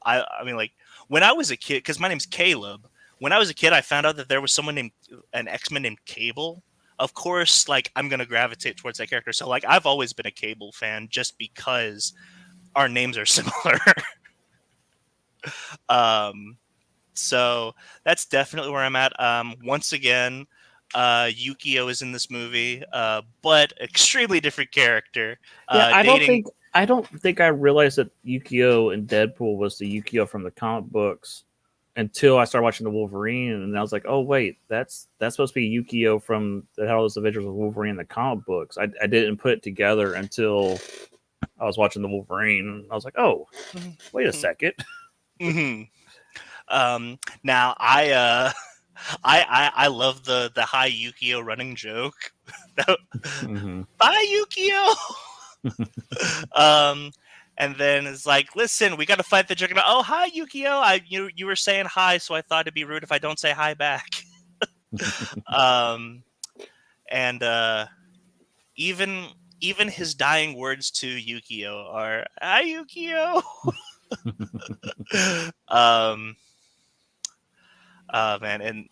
I mean, like, when I was a kid, because my name's Caleb. When I was a kid, I found out that there was someone named an X-Men named Cable. Of course, like, I'm gonna gravitate towards that character. So, like, I've always been a Cable fan just because our names are similar. um, so that's definitely where I'm at. Once again, Yukio is in this movie, but extremely different character. yeah. Dating, I don't think I realized that Yukio in Deadpool was the Yukio from the comic books until I started watching the Wolverine, and I was like, oh wait, that's supposed to be Yukio from the Hell's Adventures of Wolverine in the comic books. I didn't put it together until I was watching the Wolverine. I was like, oh, wait a second. mm-hmm. Now I love the high Yukio running joke. Mm-hmm. Bye, Yukio. um, and then it's like, listen, we got to fight the Juggernaut. Oh, hi, Yukio. You were saying hi, so I thought it'd be rude if I don't say hi back. um, and even even his dying words to Yukio are "Hi, Yukio." um, man, and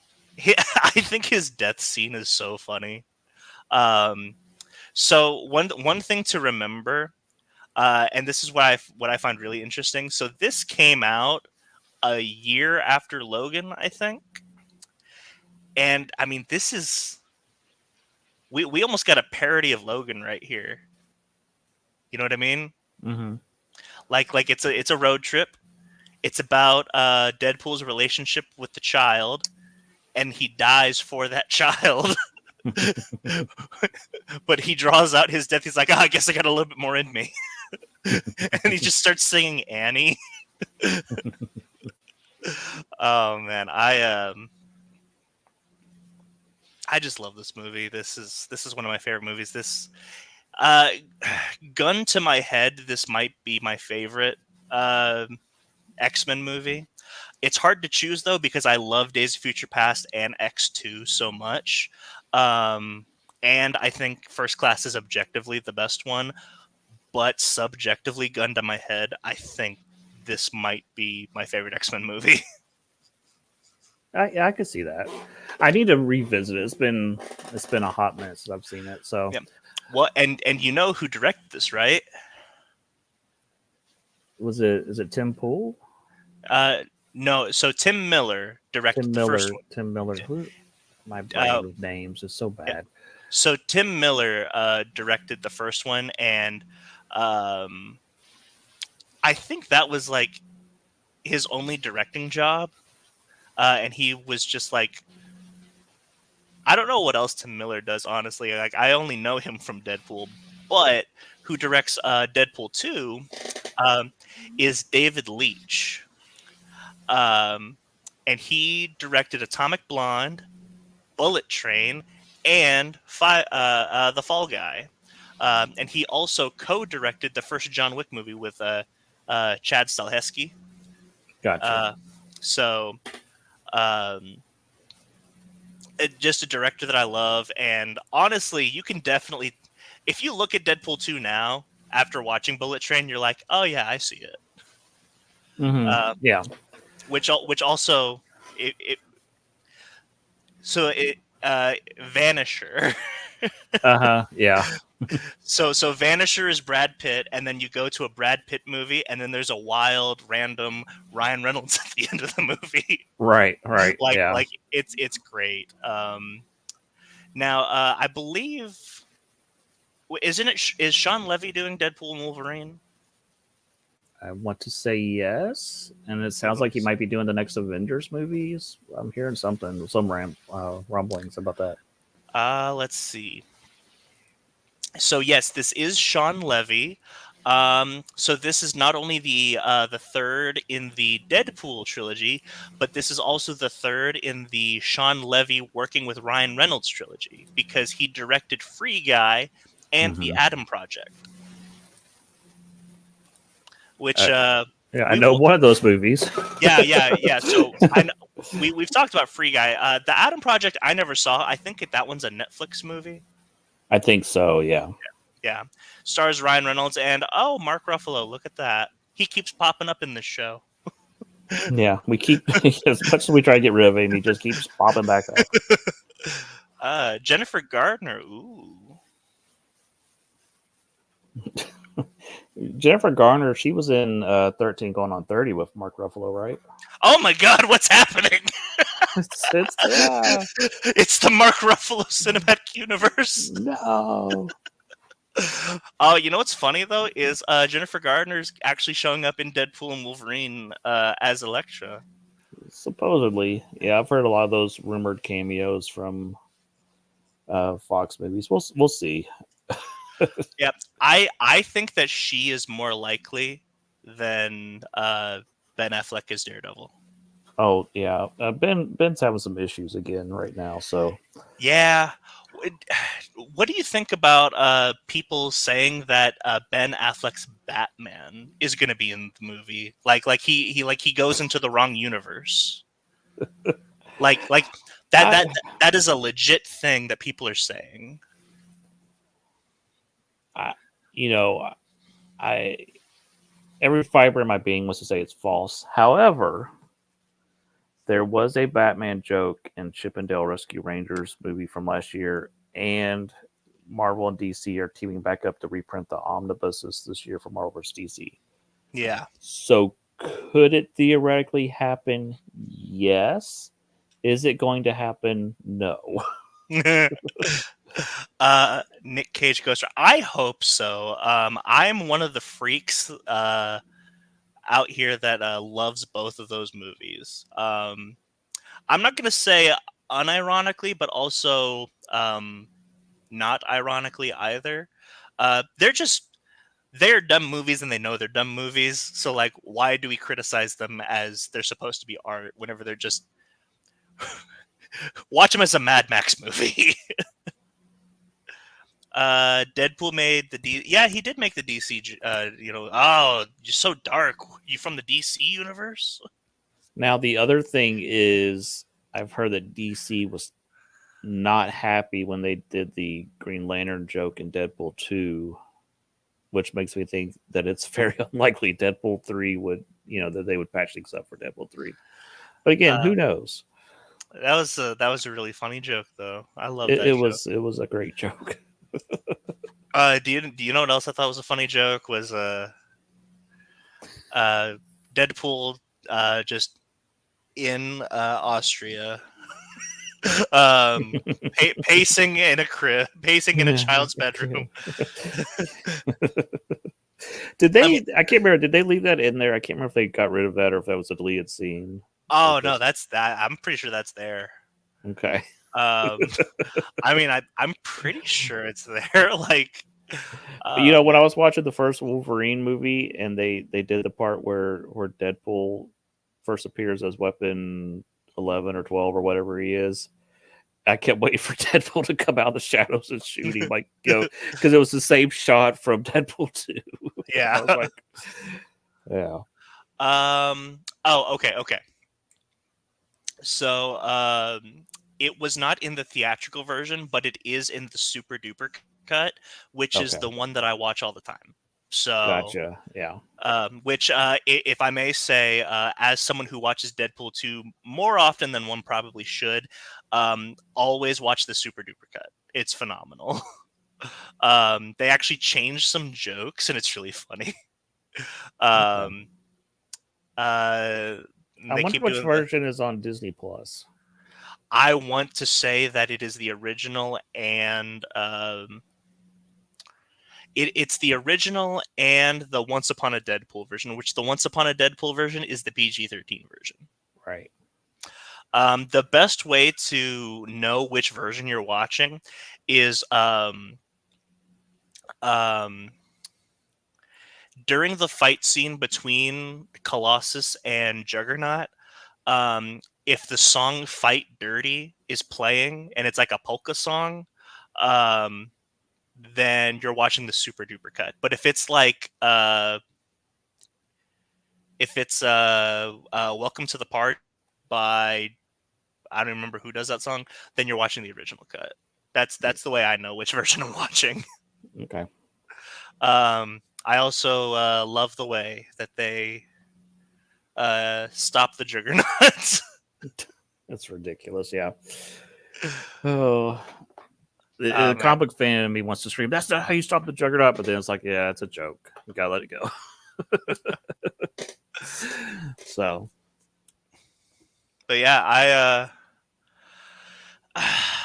I think his death scene is so funny. Um, so one thing to remember, and this is what I find really interesting. So this came out a year after Logan, I think, and I mean, this is we almost got a parody of Logan right here. You know what I mean? Mm-hmm. Like it's a road trip. It's about Deadpool's relationship with the child, and he dies for that child. But he draws out his death. He's like, I guess I got a little bit more in me. And he just starts singing Annie. Oh man, I just love this movie. This is one of my favorite movies. This uh gun to my head, this might be my favorite X-Men movie. It's hard to choose though because I love Days of Future Past and X2 so much. Um, and I think First Class is objectively the best one, but subjectively, gun to my head, I think this might be my favorite X-Men movie. I could see that. I need to revisit it. It's been a hot minute since I've seen it. So Yeah. Well, and you know who directed this, right? was it is it Tim Pool? Uh, no. So Tim Miller directed Tim the first Miller. Tim Miller. Who my one. brain with names is so Yeah. bad. So Tim Miller directed the first one, and um, I think that was like his only directing job. And he was just like, I don't know what else Tim Miller does, honestly. Like, I only know him from Deadpool, but who directs Deadpool 2 um, is David Leitch. Um, and he directed Atomic Blonde. Bullet Train, and The Fall Guy. And he also co-directed the first John Wick movie with Chad Stahelski. Gotcha. Uh, so um, just a director that I love, and honestly, you can definitely, if you look at Deadpool 2 now after watching Bullet Train, you're like, oh yeah, I see it. Uh, Yeah. which also it so it Vanisher. Yeah. So Vanisher is Brad Pitt, and then you go to a Brad Pitt movie, and then there's a wild, random Ryan Reynolds at the end of the movie. Right. Right. Yeah. Like it's great. Now I believe isn't it is Sean Levy doing Deadpool and Wolverine? I want to say yes, and it sounds like he Oops. might be doing the next Avengers movies. I'm hearing something, some rumblings about that. Let's see. So yes, this is Sean Levy. So this is not only the third in the Deadpool trilogy, but this is also the third in the Sean Levy working with Ryan Reynolds trilogy because he directed Free Guy and The Hmm. Adam Project, which Yeah, I we know will. one of those movies. Yeah. So we've talked about Free Guy. The Adam Project I never saw. I think that one's a Netflix movie. I think so. Yeah. Yeah. Stars Ryan Reynolds and oh, Mark Ruffalo. Look at that. He keeps popping up in this show. Yeah. We keep as much as we try to get rid of him, he just keeps popping back up. Jennifer Gardner. Ooh. Jennifer Garner, she was in 13 Going on 30 with Mark Ruffalo, right? Oh my God, what's happening? Yeah. It's the Mark Ruffalo cinematic universe. No. Oh, you know what's funny though is Jennifer Gardner's actually showing up in Deadpool and Wolverine as Elektra. Supposedly. Yeah, I've heard a lot of those rumored cameos from Fox movies. We'll see. Yeah, I think that she is more likely than Ben Affleck as Daredevil. Oh yeah, Ben's having some issues again right now. So Yeah. What do you think about people saying that Ben Affleck's Batman is going to be in the movie? Like he goes into the wrong universe. Like that that I that is a legit thing that people are saying. I you know I every fiber in my being wants to say it's false. However, there was a Batman joke in Chippendale Rescue Rangers movie from last year, and Marvel and DC are teaming back up to reprint the omnibuses this year for Marvel vs. DC. Yeah. So, could it theoretically happen? Yes. Is it going to happen? No. Nick Cage Ghost. I hope so. I'm one of the freaks out here that loves both of those movies. I'm not gonna say unironically, but also not ironically either. They're dumb movies, and they know they're dumb movies. So like, why do we criticize them as they're supposed to be art whenever they're just watch them as a Mad Max movie? Deadpool made yeah, he did make the DC. Oh, you're so dark. You from the DC universe? Now, the other thing is, I've heard that DC was not happy when they did the Green Lantern joke in Deadpool 2, which makes me think that it's very unlikely Deadpool 3 would, that they would patch things up for Deadpool 3. But again, Uh, who knows? that was a really funny joke, though. I love It, that it joke. was it was a great joke. Do you know what else I thought was a funny joke was uh Deadpool just in Austria um pacing in a crib, pacing in a child's bedroom. Did I mean, they? I can't remember. Did they leave that in there? I can't remember if they got rid of that or if that was a deleted scene. oh Like no, this. that's that. I'm pretty sure that's there. Okay. Um, I mean, I'm pretty sure it's there. Like, When I was watching the first Wolverine movie and they did the part where Deadpool first appears as Weapon 11 or 12 or whatever he is, I kept waiting for Deadpool to come out of the shadows and shoot him, like, because it was the same shot from Deadpool 2. I Yeah. was like, yeah, Oh, okay, okay. So, it was not in the theatrical version, but it is in the super duper cut, which is the okay, one that I watch all the time. So, gotcha, yeah, which, if I may say, as someone who watches Deadpool 2 more often than one probably should, always watch the super duper cut. It's phenomenal. They actually changed some jokes, and it's really funny. okay. Um, uh, I they wonder keep which doing the. version is on Disney Plus. I want to say that it is the original, and it's the original and the Once Upon a Deadpool version, which the Once Upon a Deadpool version is the PG-13 version. Right. The best way to know which version you're watching is um, during the fight scene between Colossus and Juggernaut. If the song "Fight Dirty" is playing and it's like a polka song, um, then you're watching the super duper cut. But if it's "Welcome to the Party" by, I don't remember who does that song, then you're watching the original cut. That's the way I know which version I'm watching. Okay. I also love the way that they stop the Juggernaut. That's ridiculous. Yeah. Oh, Oh the man. comic fan in me wants to scream, "That's not how you stop the Juggernaut!" But then it's like, yeah, it's a joke. We gotta let it go. So, But yeah,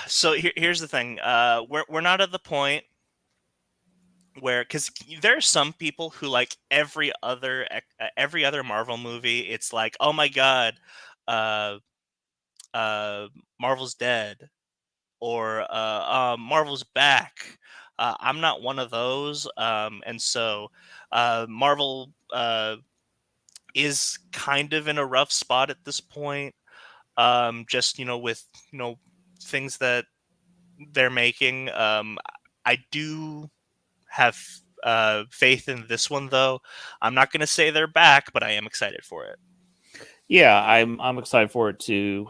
so here's the thing. We're not at the point where, because there are some people who, like, every other Marvel movie, it's like, oh my god, uh, uh, Marvel's dead, or Marvel's back. I'm not one of those, and so Marvel is kind of in a rough spot at this point. Just with things that they're making. I do have faith in this one, though. I'm not going to say they're back, but I am excited for it. yeah, I'm excited for it too.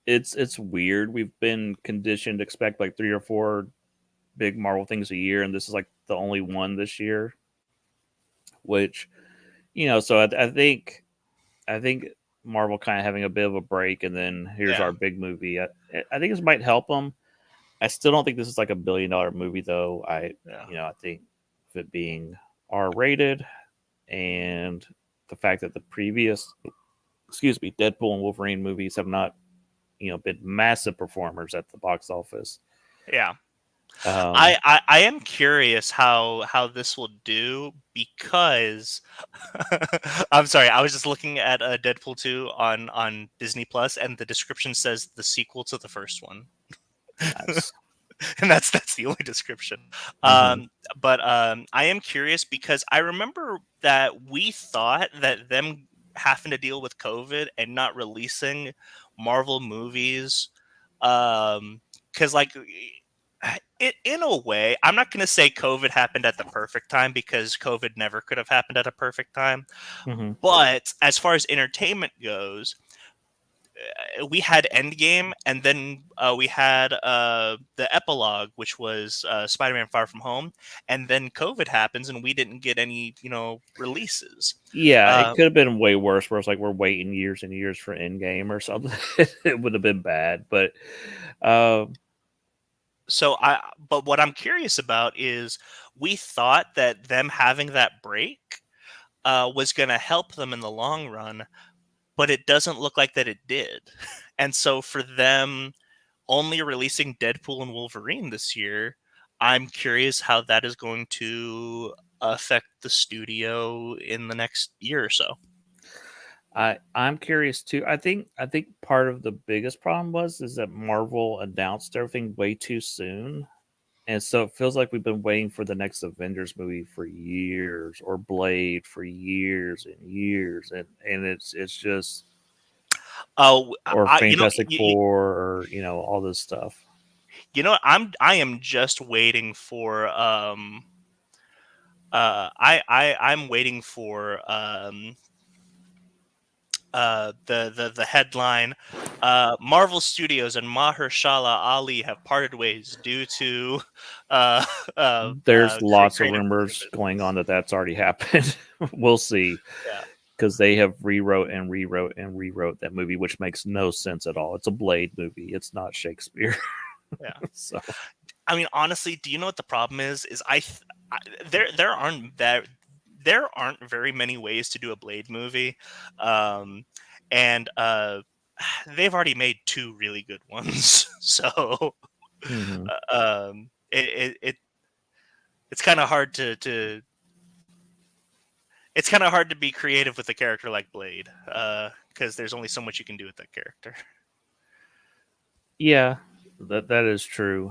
It's weird. We've been conditioned to expect like 3 or 4 big Marvel things a year, and this is like the only one this year. Which, so I think Marvel kind of having a bit of a break, and then here's Yeah, our big movie. I think this might help them. I still don't think this is like $1 billion movie though. yeah, I think of it being R rated, and the fact that the previous, excuse me, Deadpool and Wolverine movies have not, been massive performers at the box office. yeah. Um, I am curious how this will do, because I'm sorry, I was just looking at Deadpool 2 on Disney Plus, and the description says the sequel to the first one. nice. And that's the only description. Hmm. Um, but I am curious, because I remember that we thought that them having to deal with COVID and not releasing Marvel movies, because, like, in a way, I'm not going to say COVID happened at the perfect time, because COVID never could have happened at a perfect time. Hmm. But as far as entertainment goes, we had Endgame, and then we had the epilogue, which was Spider-Man: Far From Home, and then COVID happens, and we didn't get any, releases. Yeah, it Uh, could have been way worse. Where it's like we're waiting years and years for Endgame or something. It would have been bad, but um, but what I'm curious about is, we thought that them having that break was going to help them in the long run, but it doesn't look like that it did. And so for them only releasing Deadpool and Wolverine this year, I'm curious how that is going to affect the studio in the next year or so. I'm curious too. I think part of the biggest problem is that Marvel announced everything way too soon, and so it feels like we've been waiting for the next Avengers movie for years, or Blade for years and years, and it's just Oh, or I Fantastic Four, or all this stuff. I am just waiting for I'm waiting for the headline, Marvel Studios and Mahershala Ali have parted ways due to uh, There's lots of creative rumors differences. going on that that's already happened. We'll see, Yeah, because they have rewrote and rewrote and rewrote that movie, which makes no sense at all. It's a Blade movie. It's not Shakespeare. yeah. So I mean, honestly, do you know what the problem is? I there aren't very many ways to do a Blade movie, um, and they've already made two really good ones. So mhm. it's kind of hard to it's kind of hard to be creative with a character like Blade, because there's only so much you can do with that character. Yeah, that is true.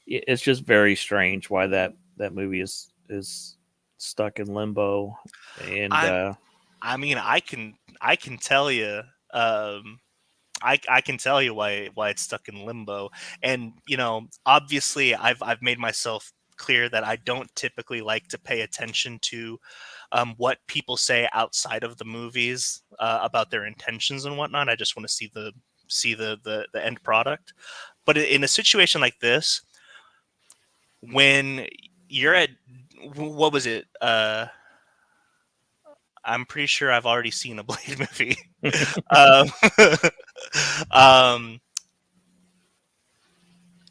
It's just very strange why that movie is stuck in limbo, and I I mean, I can tell you. I can tell you why it's stuck in limbo, and obviously I've made myself clear that I don't typically like to pay attention to what people say outside of the movies about their intentions and whatnot. I just want to see the end product. But in a situation like this, when you're at what was it? I'm pretty sure I've already seen a Blade movie. um, um,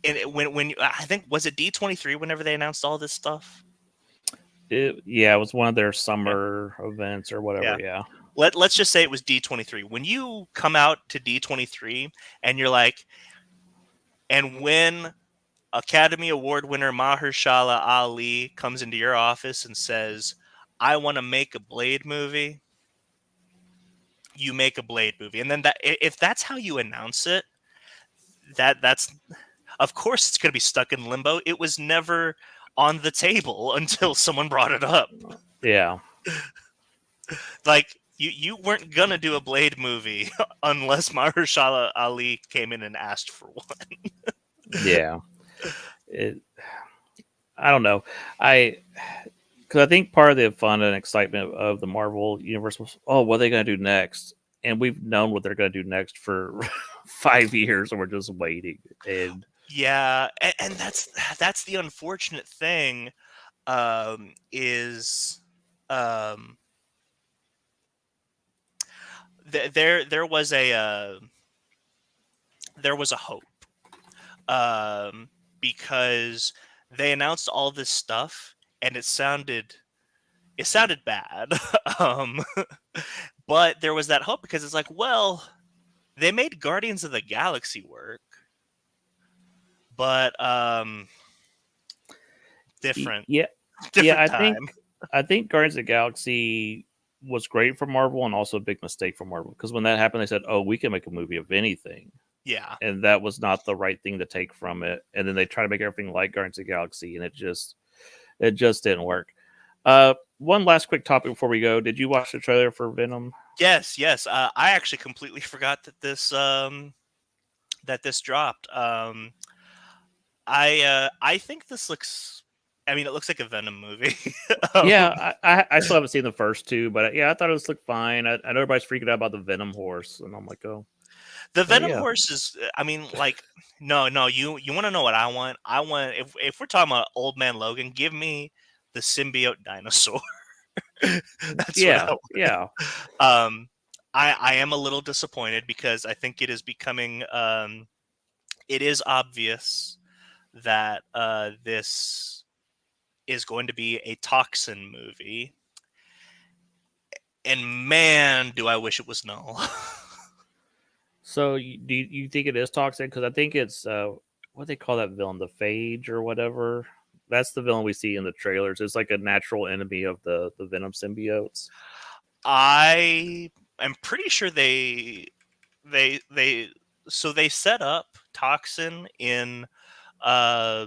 and when I think was it D23 whenever they announced all this stuff. yeah, it was one of their Yeah, summer events or whatever. yeah. Yeah. Let's just say it was D23. When you come out to D23 and you're like, and when Academy Award winner Mahershala Ali comes into your office and says, "I want to make a Blade movie," you make a Blade movie, and then that if that's how you announce it, that's of course it's going to be stuck in limbo. It was never on the table until someone brought it up. Yeah. Like you weren't gonna do a Blade movie unless Mahershala Ali came in and asked for one. Yeah. It, I don't know. I Because I think part of the fun and excitement of the Marvel universe was, oh, what are they going to do next? And we've known what they're going to do next for 5 years, and we're just waiting. And Yeah, and that's the unfortunate thing. Is um, there was a hope, because they announced all this stuff and it sounded bad. um, but there was that hope because it's like, well, they made Guardians of the Galaxy work, but different yeah, yeah, different time. I think Guardians of the Galaxy was great for Marvel and also a big mistake for Marvel, because when that happened, they said, "Oh, we can make a movie of anything," Yeah. and that was not the right thing to take from it. And then they try to make everything like Guardians of the Galaxy, and it just didn't work. One last quick topic before we go. Did you watch the trailer for Venom? Yes, yes. I actually completely forgot that this dropped. I think this looks. I mean, it looks like a Venom movie. um, Yeah, I still haven't seen the first two, but yeah, I thought it was looked fine. I know everybody's freaking out about the Venom horse, and I'm like, oh, the oh Venom yeah, horse is. I mean, like, no, no. You want to know what I want? I want if we're talking about Old Man Logan, give me the symbiote dinosaur. That's what I yeah, want. yeah. Um, I am a little disappointed because I think it is becoming. It is obvious that this is going to be a toxin movie, and man, do I wish it was null. So do you think it is toxic? Because I think it's what they call that villain, the Phage or whatever. That's the villain we see in the trailers. It's like a natural enemy of the Venom symbiotes. I am pretty sure they so they set up toxin in uh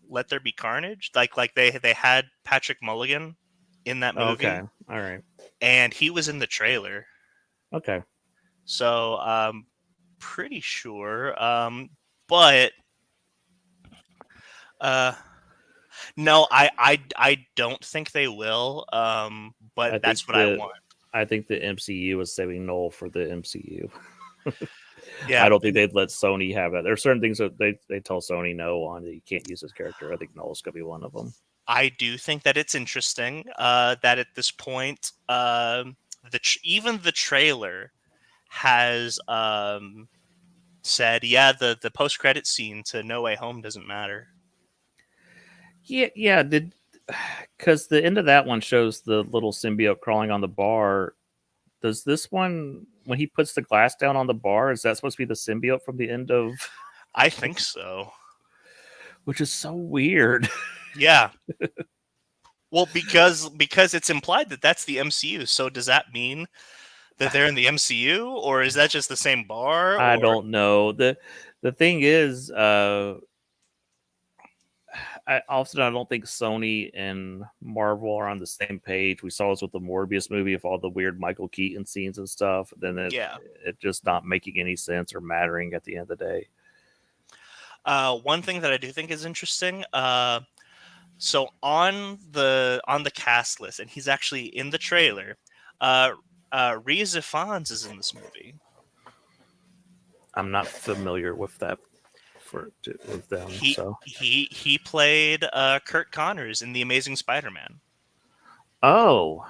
Let There Be Carnage. Like they had Patrick Mulligan in that Okay, movie, all right. and he was in the trailer. Okay. So pretty sure. But uh, no, I don't think they will. But I think that's what I the want. I think the MCU is saving Noel for the MCU. I Yeah, don't think they'd let Sony have it. There are certain things that they tell Sony no on that you can't use this character. I think Noel's gonna be one of them. I do think that it's interesting that at this point, even the trailer has said, yeah, the post credit scene to No Way Home doesn't matter. Yeah, yeah. Did because the end of that one shows the little symbiote crawling on the bar. Does this one, when he puts the glass down on the bar, is that supposed to be the symbiote from the end of? I think so. Which is so weird. Yeah. Well, because it's implied that that's the MCU. So does that mean that they're in the MCU, or is that just the same bar? I Or don't know. The thing is, I don't think Sony and Marvel are on the same page. We saw this with the Morbius movie of all the weird Michael Keaton scenes and stuff. Then yeah. it just not making any sense or mattering at the end of the day. One thing that I do think is interesting. So on the cast list, and he's actually in the trailer. Uh, Rhys Ifans is in this movie. I'm not familiar with that with them. He So he played Kurt Connors in The Amazing Spider-Man. oh,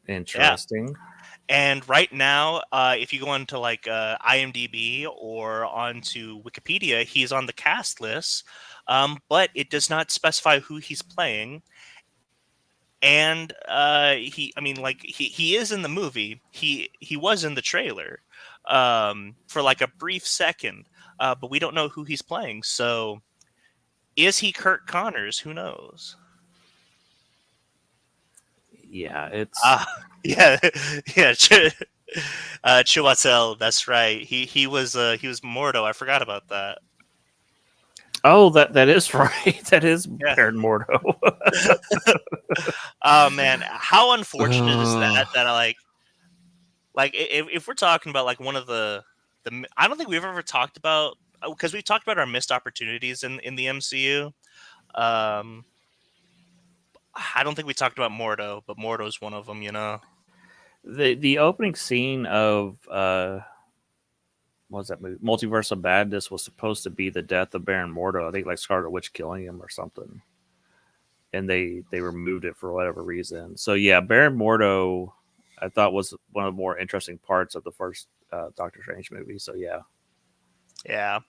Yeah. interesting. And right now, if you go onto like IMDb or onto Wikipedia, he's on the cast list, but it does not specify who he's playing. And I mean, like he is in the movie. He was in the trailer for like a brief second, but we don't know who he's playing. So, is he Kurt Connors? Who knows? Yeah, it's Ah, yeah, yeah. Chiwetel, that's right. He was Mordo. I forgot about that. oh that is right. That is Yeah. Baron Mordo. Oh man, how unfortunate is Uh, that? That I like if we're talking about like one of the I don't think we've ever talked about because we've talked about our missed opportunities in the MCU. Um, I don't think we talked about Mordo, but Mordo's one of them. You know. the opening scene of what was that movie? Multiverse of Madness was supposed to be the death of Baron Mordo. I think like Scarlet Witch killing him or something, and they removed it for whatever reason. So yeah, Baron Mordo, I thought was one of the more interesting parts of the first Doctor Strange movie. So yeah, Yeah.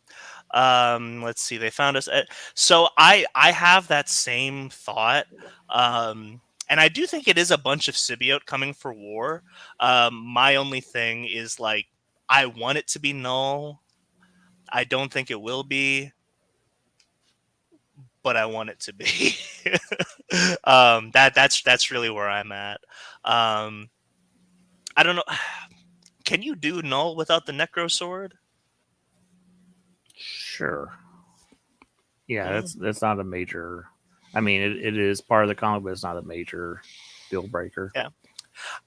Let's see. They found us. So I have that same thought. And I do think it is a bunch of symbiote coming for war. My only thing is like I want it to be null. I don't think it will be, but I want it to be. That's really where I'm at. Um, I don't know. Can you do null without the necro sword? sure. Yeah, Mm, that's not a major. I mean, it is part of the comic, but it's not a major deal breaker. yeah.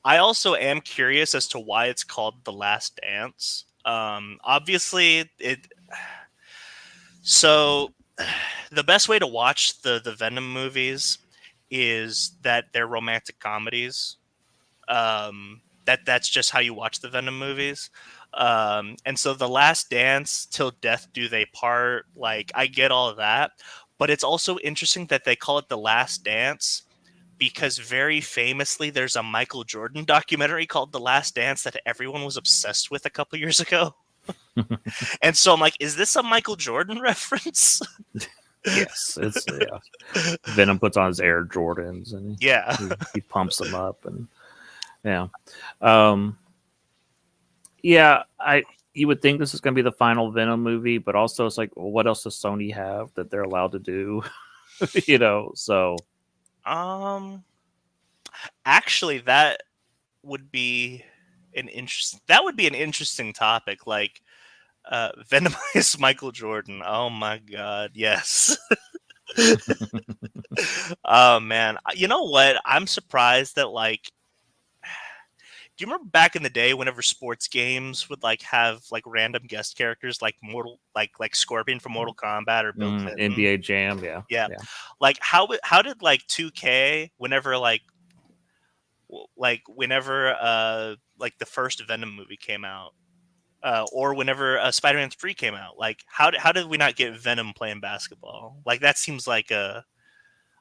I also am curious as to why it's called The Last Dance. Obviously, it. So, the best way to watch the Venom movies is that they're romantic comedies. That's just how you watch the Venom movies. And so, The Last Dance, Till Death Do They Part. Like, I get all of that, but it's also interesting that they call it The Last Dance because very famously there's a Michael Jordan documentary called The Last Dance that everyone was obsessed with a couple years ago. And so I'm like, is this a Michael Jordan reference? Yes, it's yeah. Venom puts on his Air Jordans and Yeah. he pumps them up and yeah. Um, yeah, I you would think this is going to be the final Venom movie, but also it's like, well, what else does Sony have that they're allowed to do? So Um actually would be that would be an interesting topic, like Venomized Michael Jordan. Oh my god, yes. Oh man. You know what? I'm surprised that like you remember back in the day whenever sports games would like have like random guest characters like like Scorpion from Mortal Kombat or Bill Clinton? NBA Jam, yeah, Yeah. yeah. Like how did like 2K whenever whenever like the first Venom movie came out, or whenever Spider-Man 3 came out, like how did we not get Venom playing basketball? Like that seems like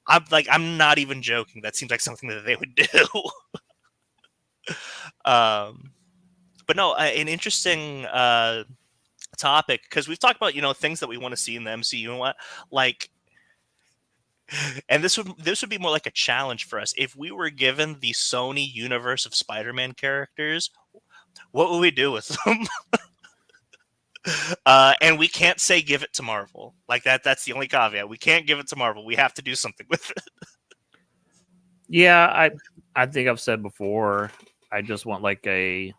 I'm not even joking. That seems like something that they would do. um, but no, an interesting topic, because we've talked about things that we want to see in the MCU and what like, and this would be more like a challenge for us if we were given the Sony universe of Spider-Man characters. What would we do with them? And we can't say give it to Marvel. Like that's the only caveat. We can't give it to Marvel. We have to do something with it. Yeah, I think I've said before, I just want like a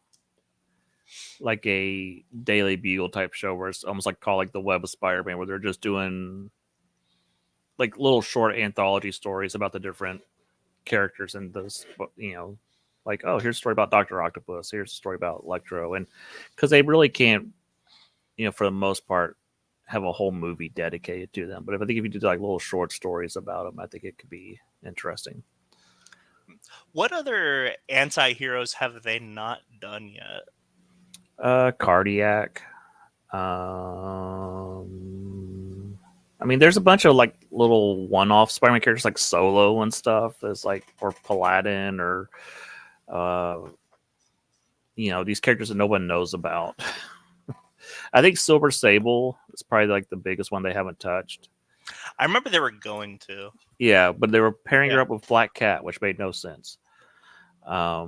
Daily Bugle type show where it's almost like called like the Web of Spider-Man, where they're just doing like little short anthology stories about the different characters in this, like, oh, here's a story about Dr. Octopus, here's a story about Electro, and because they really can't, for the most part, have a whole movie dedicated to them. But I think if you do like little short stories about them, I think it could be interesting. What other anti-heroes have they not done yet? Cardiac. I mean, there's a bunch of like little one-off Spider-Man characters like Solo and stuff. There's like, or Paladin, or these characters that no one knows about. I think Silver Sable is probably like the biggest one they haven't touched. I remember they were going to. Yeah, but they were pairing her up with Black Cat, which made no sense. I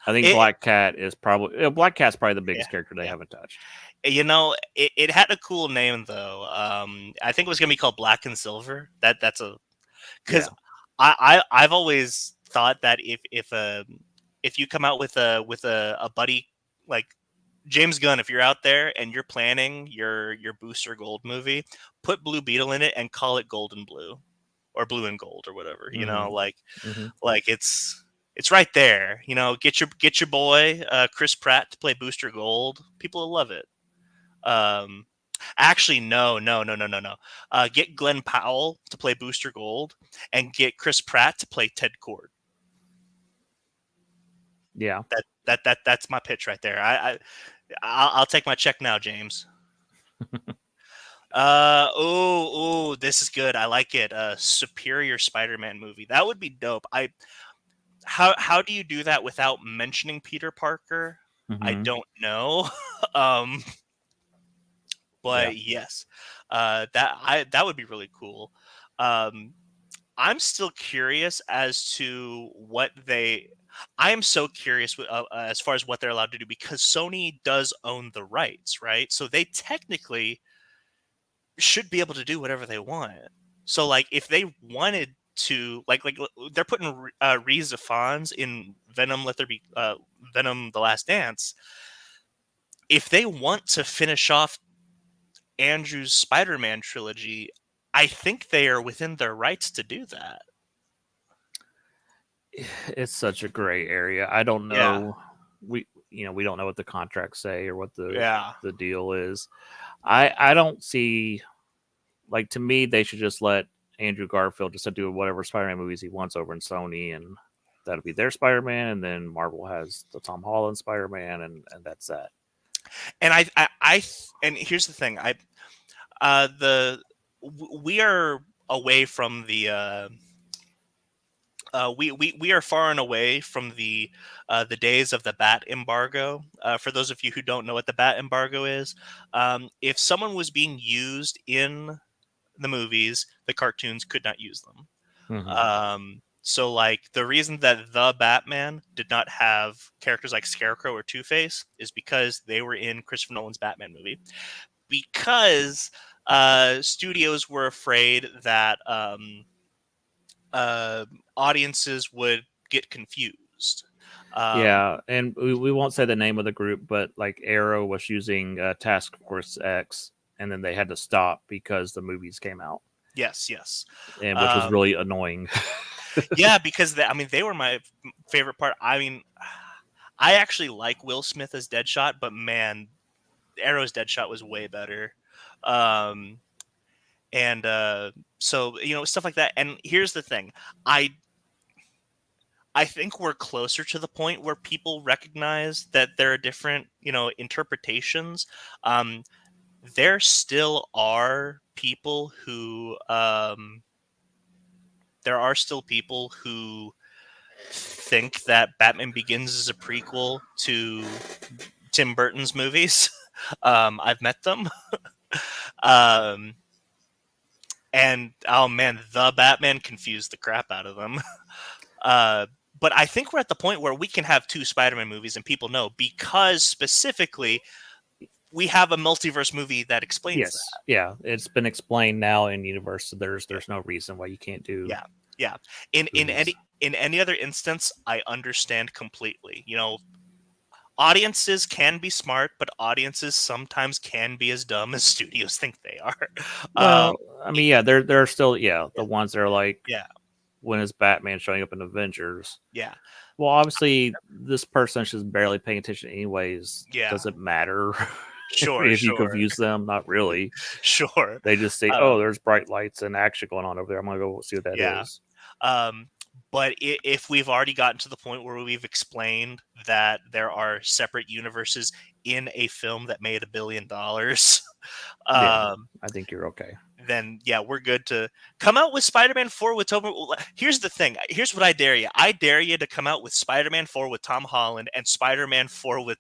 think Black Cat's probably the biggest character they haven't touched. It had a cool name though. I think it was gonna be called Black and Silver. That's a because I've always thought that if you come out with a buddy like James Gunn, if you're out there and you're planning your Booster Gold movie, put Blue Beetle in it and call it Gold and Blue, or Blue and Gold, or whatever. Like it's right there. Get your boy Chris Pratt to play Booster Gold. People will love it. Actually, no. Get Glenn Powell to play Booster Gold, and get Chris Pratt to play Ted Cord. Yeah, that's my pitch right there. I'll take my check now, James. This is good. I like it. Superior Spider-Man movie. That would be dope. How do you do that without mentioning Peter Parker? Mm-hmm. I don't know. But yes, that would be really cool. I'm still curious as to what I am so curious as far as what they're allowed to do, because Sony does own the rights, right? So they technically should be able to do whatever they want. So like if they wanted to, like they're putting Rhys Ifans in Venom, Venom: The Last Dance. If they want to finish off Andrew's Spider-Man trilogy, I think they are within their rights to do that. It's such a gray area. I don't know. Yeah. We don't know what the contracts say or what the deal is. I don't see, like, to me, they should just let Andrew Garfield just do whatever Spider-Man movies he wants over in Sony, and that'll be their Spider-Man, and then Marvel has the Tom Holland Spider-Man, and that's that. And and here's the thing, we are away from the we are far and away from the days of the bat embargo. For those of you who don't know what the bat embargo is, if someone was being used in the movies, the cartoons could not use them. Mm-hmm. So like the reason that the Batman did not have characters like Scarecrow or Two-Face is because they were in Christopher Nolan's Batman movie, because studios were afraid that audiences would get confused. And we won't say the name of the group, but like Arrow was using Task Force X, and then they had to stop because the movies came out. Yes, and which was really annoying. Yeah, because they were my favorite part. I mean, I actually like Will Smith as Deadshot, but man, Arrow's Deadshot was way better. Um, and so stuff like that. And here's the thing, I I think we're closer to the point where people recognize that there are different interpretations. Um, there still are people who think that Batman Begins is a prequel to Tim Burton's movies. I've met them. um, and oh man, the Batman confused the crap out of them. Uh, but I think we're at the point where we can have two Spider-Man movies and people know, because specifically we have a multiverse movie that explains Yes, that. yeah, it's been explained now in universe, so there's no reason why you can't do Yeah, yeah. In movies. any other instance, I understand completely. Audiences can be smart, but audiences sometimes can be as dumb as studios think they are. Um, Well, I mean, yeah, there are still yeah, the ones that are like, yeah, when is Batman showing up in Avengers? yeah, Well, obviously, this person is barely paying attention anyways. yeah. Does it matter Sure, if you sure, confuse them? Not really. sure. They just say, Um, "Oh, there's bright lights and action going on over there. I'm gonna go see what that yeah. is." Um, but if we've already gotten to the point where we've explained that there are separate universes in a film that made $1 billion, Yeah, um, I think you're okay. then yeah, we're good to come out with Spider-Man 4 with Tobey. Here's the thing. Here's what I dare you. I dare you to come out with Spider-Man 4 with Tom Holland and Spider-Man 4 with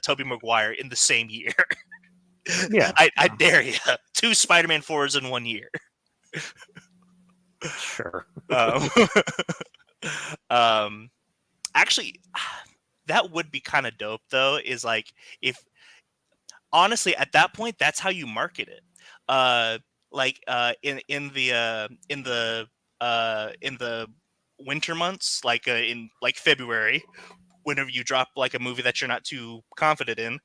Tobey Maguire in the same year. Yeah, I dare you. Two Spider-Man 4s in 1 year. sure. Um, um, actually, that would be kind of dope though. Is like, if honestly at that point, that's how you market it. Like in the winter months, like in like February, whenever you drop like a movie that you're not too confident in,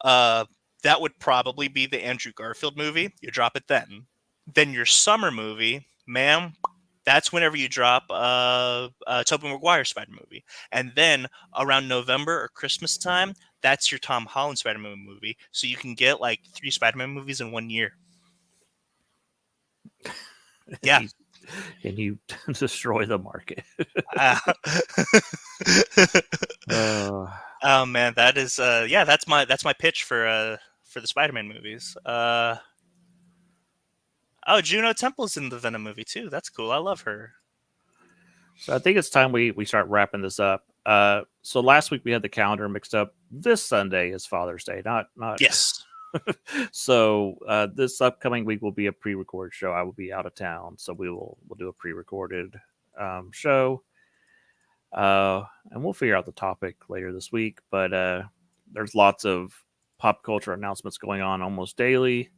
uh, that would probably be the Andrew Garfield movie. You drop it then. Then your summer movie, ma'am, that's whenever you drop Tobey Maguire Spider movie. And then around November or Christmas time, that's your Tom Holland Spider-Man movie. So you can get like 3 Spider-Man movies in 1 year. Yeah. You, and you destroy the market. Uh, Uh, oh man, that is yeah, that's my pitch for the Spider-Man movies. Oh, Juno Temple's in the Venom movie too. That's cool. I love her. so I think it's time we start wrapping this up. So last week we had the calendar mixed up. This Sunday is Father's Day, not. Yes. So this upcoming week will be a pre-recorded show. I will be out of town, so we'll do a pre-recorded show, and we'll figure out the topic later this week. But there's lots of pop culture announcements going on almost daily,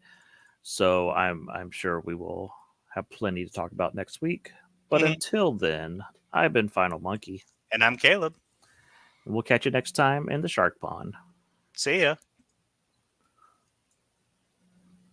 so I'm sure we will have plenty to talk about next week. But Mhm. until then, I've been Final Monkey, And I'm Caleb. and we'll catch you next time in the Shark Pond. See ya.